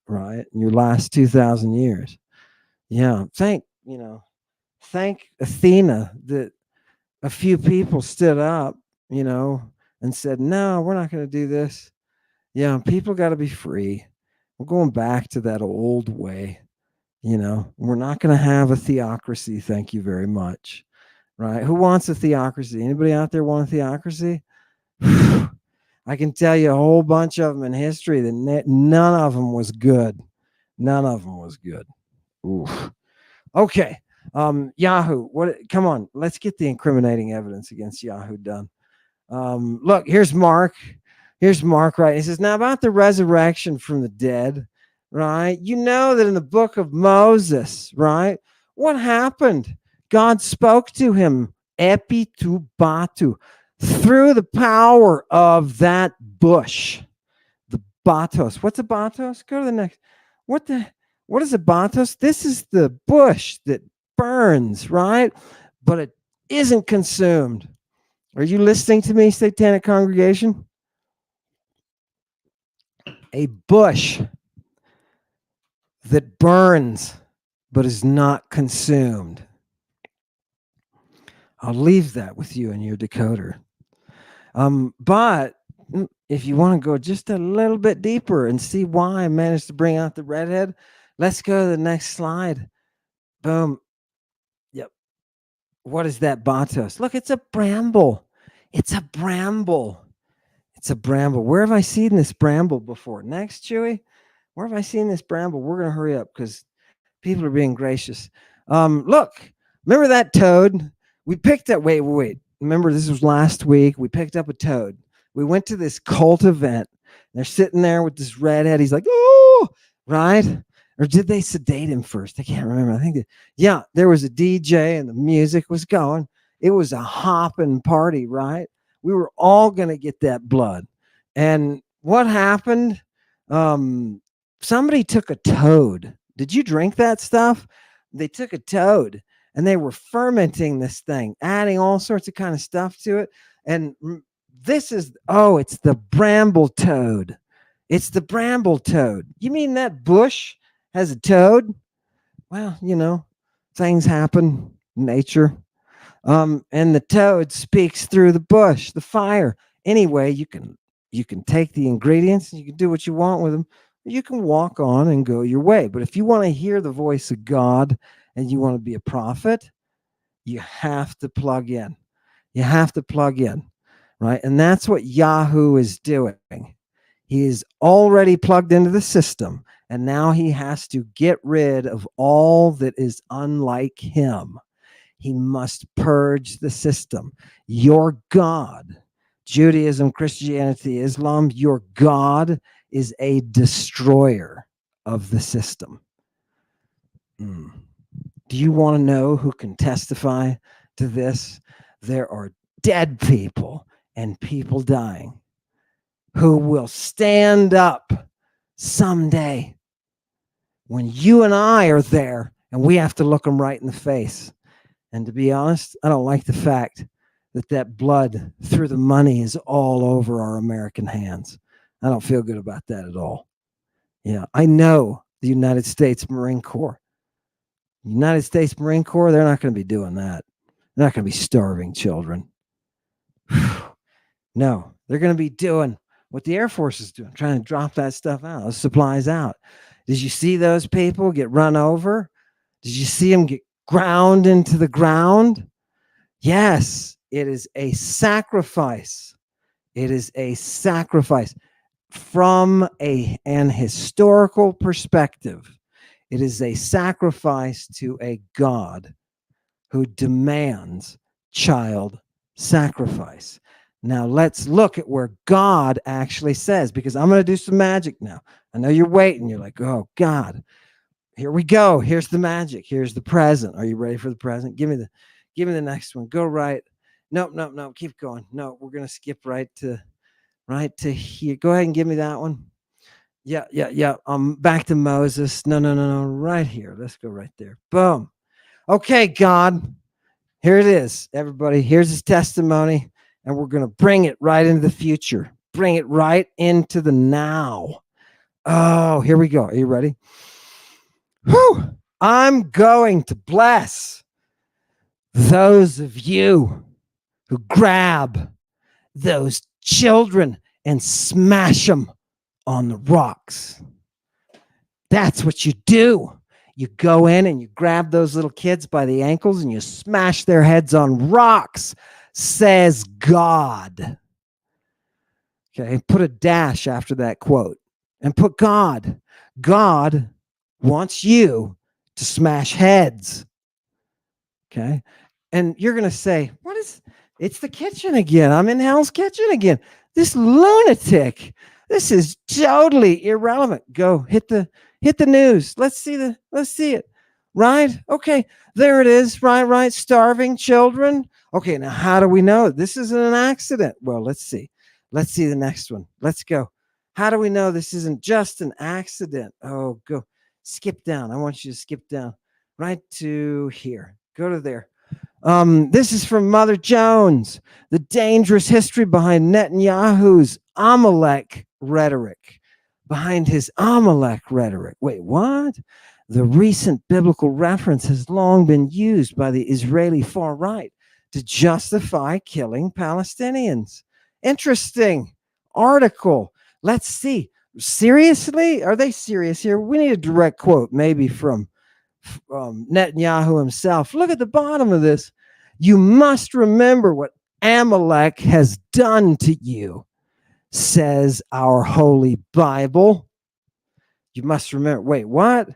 right? In your last 2,000 years. Yeah, thank Athena that a few people stood up, and said, "No, we're not going to do this." Yeah, people got to be free. We're going back to that old way. We're not going to have a theocracy. Thank you very much. Right? Who wants a theocracy? Anybody out there want a theocracy? I can tell you a whole bunch of them in history that none of them was good. None of them was good. Oof. Okay. Yahoo. What? Come on. Let's get the incriminating evidence against Yahoo done. Look, here's Mark. Here's Mark, right? He says, now about the resurrection from the dead, right? You know that in the book of Moses, right? What happened? God spoke to him, epitubatu, through the power of that bush, the batos. What's a batos? Go to the next. What the? What is a batos? This is the bush that burns, right? But it isn't consumed. Are you listening to me, satanic congregation? A bush that burns but is not consumed. I'll leave that with you in your decoder. But if you want to go just a little bit deeper and see why I managed to bring out the redhead, let's go to the next slide. Boom. Yep. What is that, Batos? Look, it's a bramble. It's a bramble. It's a bramble. Where have I seen this bramble before? Next, Chewy. Where have I seen this bramble? We're going to hurry up because people are being gracious. Look, remember that toad? We picked up, wait. Remember, this was last week. We picked up a toad. We went to this cult event. They're sitting there with this redhead. He's like, oh, right? Or did they sedate him first? I can't remember. I think, yeah, there was a DJ and the music was going. It was a hopping party, right? We were all going to get that blood. And what happened? Somebody took a toad. Did you drink that stuff? They took a toad and they were fermenting this thing, adding all sorts of kind of stuff to it. And it's the bramble toad. It's the bramble toad. You mean that bush has a toad? Well, things happen, nature. And the toad speaks through the bush, the fire. Anyway, you can take the ingredients and you can do what you want with them. You can walk on and go your way. But if you want to hear the voice of God and you want to be a prophet, you have to plug in. You have to plug in, right? And that's what Yahoo is doing. He is already plugged into the system, and now he has to get rid of all that is unlike him. He must purge the system. Your God, Judaism, Christianity, Islam, your God is a destroyer of the system. Do you want to know who can testify to this? There are dead people and people dying who will stand up someday when you and I are there and we have to look them right in the face. And to be honest, I don't like the fact that blood through the money is all over our American hands. I don't feel good about that at all. Yeah, I know the United States Marine Corps. United States Marine Corps, they're not going to be doing that. They're not going to be starving children. No, they're going to be doing what the Air Force is doing, trying to drop that stuff out, those supplies out. Did you see those people get run over? Did you see them get ground into the ground? Yes, it is a sacrifice. It is a sacrifice from an historical perspective. It is a sacrifice to a God who demands child sacrifice. Now let's look at where God actually says, because I'm going to do some magic now. I know you're waiting. You're like, oh God, here we go. Here's the magic. Here's the present. Are you ready for the present? Give me the next one. Go right. No. Keep going. No, we're going to skip right to here. Go ahead and give me that one. Yeah. Back to Moses. No. Right here. Let's go right there. Boom. Okay, God. Here it is, everybody. Here's his testimony, and we're going to bring it right into the future. Bring it right into the now. Oh, here we go. Are you ready? Whew. I'm going to bless those of you who grab those children and smash them on the rocks. That's what you do. You go in and you grab those little kids by the ankles and you smash their heads on rocks, says God. Okay, put a dash after that quote and put God. God wants you to smash heads. Okay. And you're going to say, it's the kitchen again. I'm in Hell's Kitchen again. This lunatic. This is totally irrelevant. Go hit the news. Let's see it. Right? Okay. There it is. Right. Starving children. Okay. Now, how do we know this isn't an accident? Well, let's see. Let's see the next one. Let's go. How do we know this isn't just an accident? Oh, go skip down. I want you to skip down right to here. Go to there. This is from Mother Jones, the dangerous history behind Netanyahu's Amalek rhetoric. Behind his Amalek rhetoric. Wait, what? The recent biblical reference has long been used by the Israeli far right to justify killing Palestinians. Interesting article. Let's see. Seriously? Are they serious here? We need a direct quote, maybe from Netanyahu himself. Look at the bottom of this. You must remember what Amalek has done to you, says our holy Bible. You must remember. Wait, what?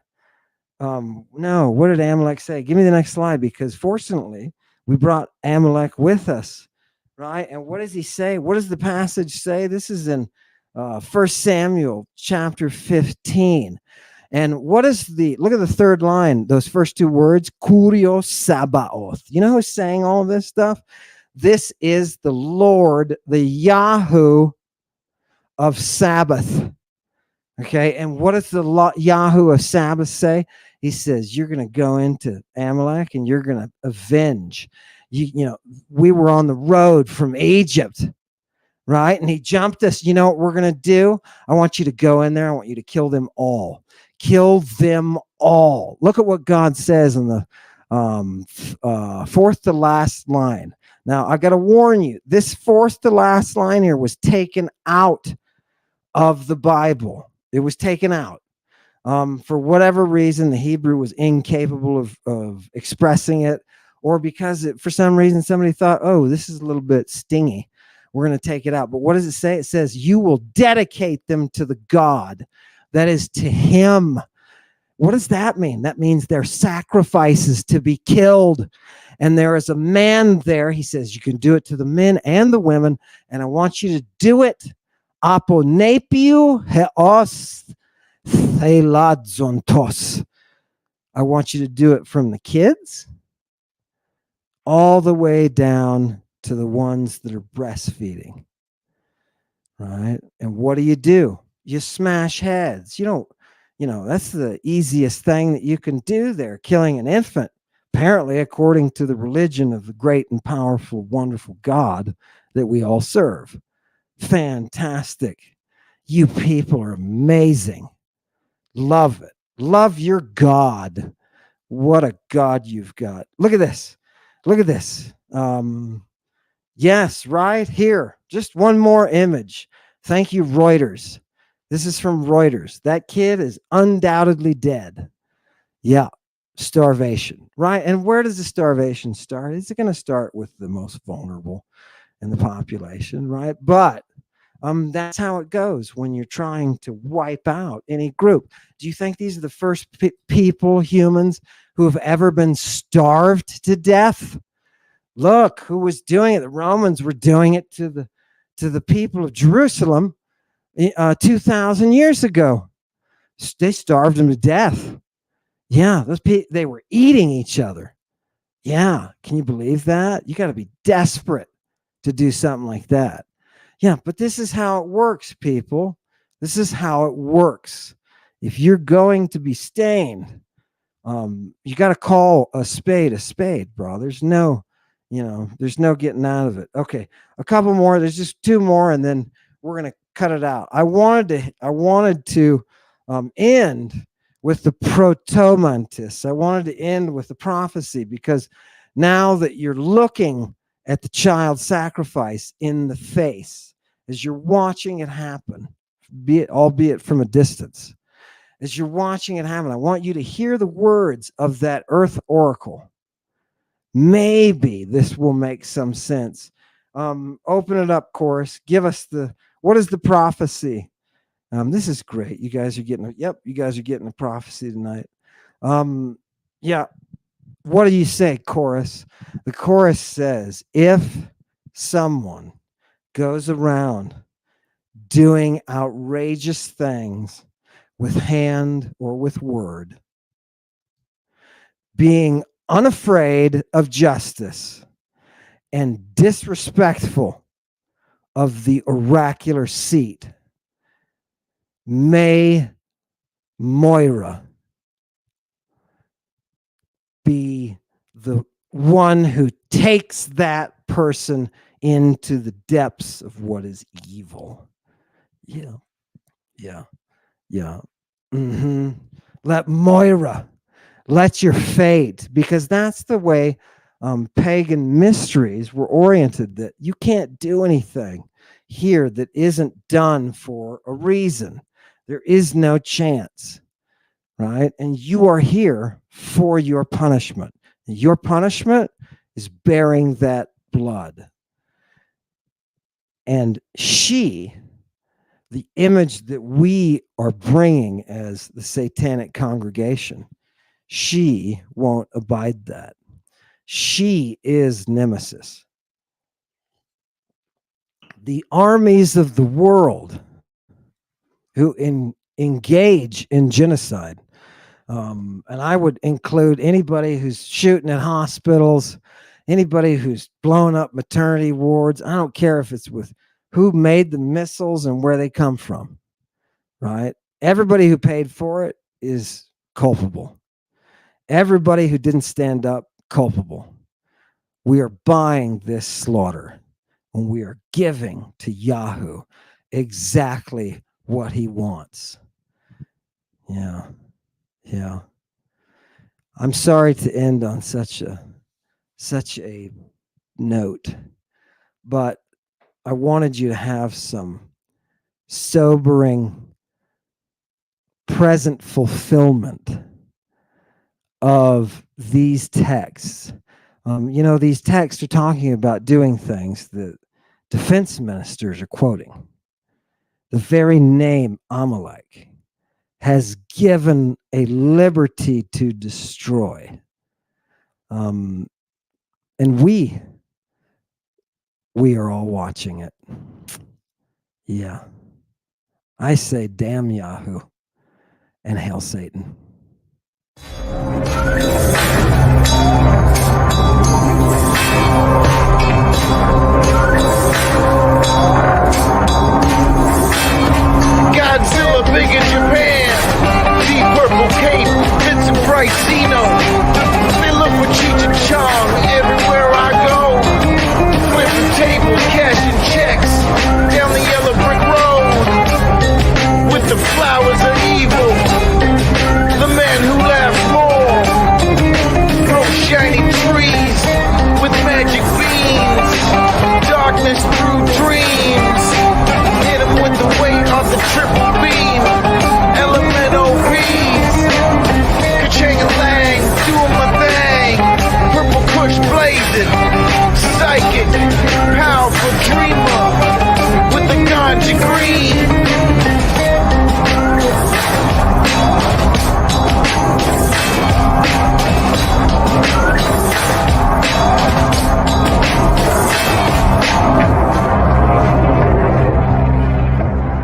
No, what did Amalek say? Give me the next slide, because fortunately we brought Amalek with us, right? And what does he say? What does the passage say? This is in 1 Samuel chapter 15. And what is look at the third line, those first two words, Kurios Sabaoth. You know who's saying all of this stuff? This is the Lord, the Yahoo of Sabbath. Okay, and what does the Yahoo of Sabbath say? He says, you're going to go into Amalek and you're going to avenge. You know, we were on the road from Egypt, right? And he jumped us. You know what we're going to do? I want you to go in there. I want you to kill them all. Kill them all. Look at what God says in the fourth to last line. Now, I got to warn you, this fourth to last line here was taken out of the Bible. It was taken out. For whatever reason, the Hebrew was incapable of expressing it, or because for some reason somebody thought, oh, this is a little bit stingy. We're going to take it out. But what does it say? It says, you will dedicate them to the God that is to him. What does that mean? That means they're sacrifices to be killed. And there is a man there. He says, you can do it to the men and the women. And I want you to do it. Aponepiu heos theladzontos. I want you to do it from the kids all the way down to the ones that are breastfeeding. Right? And what do? You smash heads. You know, that's the easiest thing that you can do there, killing an infant, apparently, according to the religion of the great and powerful, wonderful God that we all serve. Fantastic. You people are amazing. Love it. Love your God. What a God you've got. Look at this. Look at this. Yes, right here. Just one more image. Thank you, Reuters. This is from Reuters. That kid is undoubtedly dead. Yeah, starvation, right? And where does the starvation start? It's going to start with the most vulnerable in the population, right? But that's how it goes when you're trying to wipe out any group. Do you think these are the first people, humans, who have ever been starved to death? Look who was doing it. The Romans were doing it to the people of Jerusalem 2,000 years ago. They starved them to death. Yeah, they were eating each other. Yeah, can you believe that? You got to be desperate to do something like that. Yeah, but this is how it works, people. This is how it works. If you're going to be stained, you got to call a spade, bro. There's no, there's no getting out of it. Okay, a couple more. There's just two more, and then we're gonna cut it out. I wanted to end with the protomantis. I wanted to end with the prophecy, because now that you're looking at the child sacrifice in the face, as you're watching it happen, albeit from a distance, as you're watching it happen, I want you to hear the words of that earth oracle. Maybe this will make some sense. Open it up, chorus. Give us what is the prophecy? This is great. You guys are getting, you guys are getting a prophecy tonight. Yeah. What do you say, chorus? The chorus says, if someone goes around doing outrageous things with hand or with word, being unafraid of justice and disrespectful of the oracular seat, may Moira be the one who takes that person into the depths of what is evil. Yeah. Let Moira, let your fate, because that's the way pagan mysteries were oriented, that you can't do anything here that isn't done for a reason. There is no chance, right? And you are here for your punishment. Your punishment is bearing that blood. And she, the image that we are bringing as the satanic congregation, she won't abide that. She is Nemesis. The armies of the world who engage in genocide, and I would include anybody who's shooting at hospitals, anybody who's blown up maternity wards. I don't care if it's with who made the missiles and where they come from, right? Everybody who paid for it is culpable. Everybody who didn't stand up, culpable. We are buying this slaughter, and we are giving to Yahoo exactly what he wants. Yeah. I'm sorry to end on such a note, but I wanted you to have some sobering present fulfillment of these texts. These texts are talking about doing things that defense ministers are quoting. The very name Amalek has given a liberty to destroy. And we are all watching it. Yeah. I say, damn Yahoo and hail Satan. Godzilla big in Japan, deep purple cape, fits and bright Zeno. They look for Cheech and Chong everywhere I go. Flipping tables, cashing checks down the yellow brick road with the flowers of evil. The man who laughs more, grow shiny trees with magic beams, darkness through dreams. Hit him with the weight of the triple beam, elemental bees. Ka-ching-a-lang, doing my thing, purple kush blazing.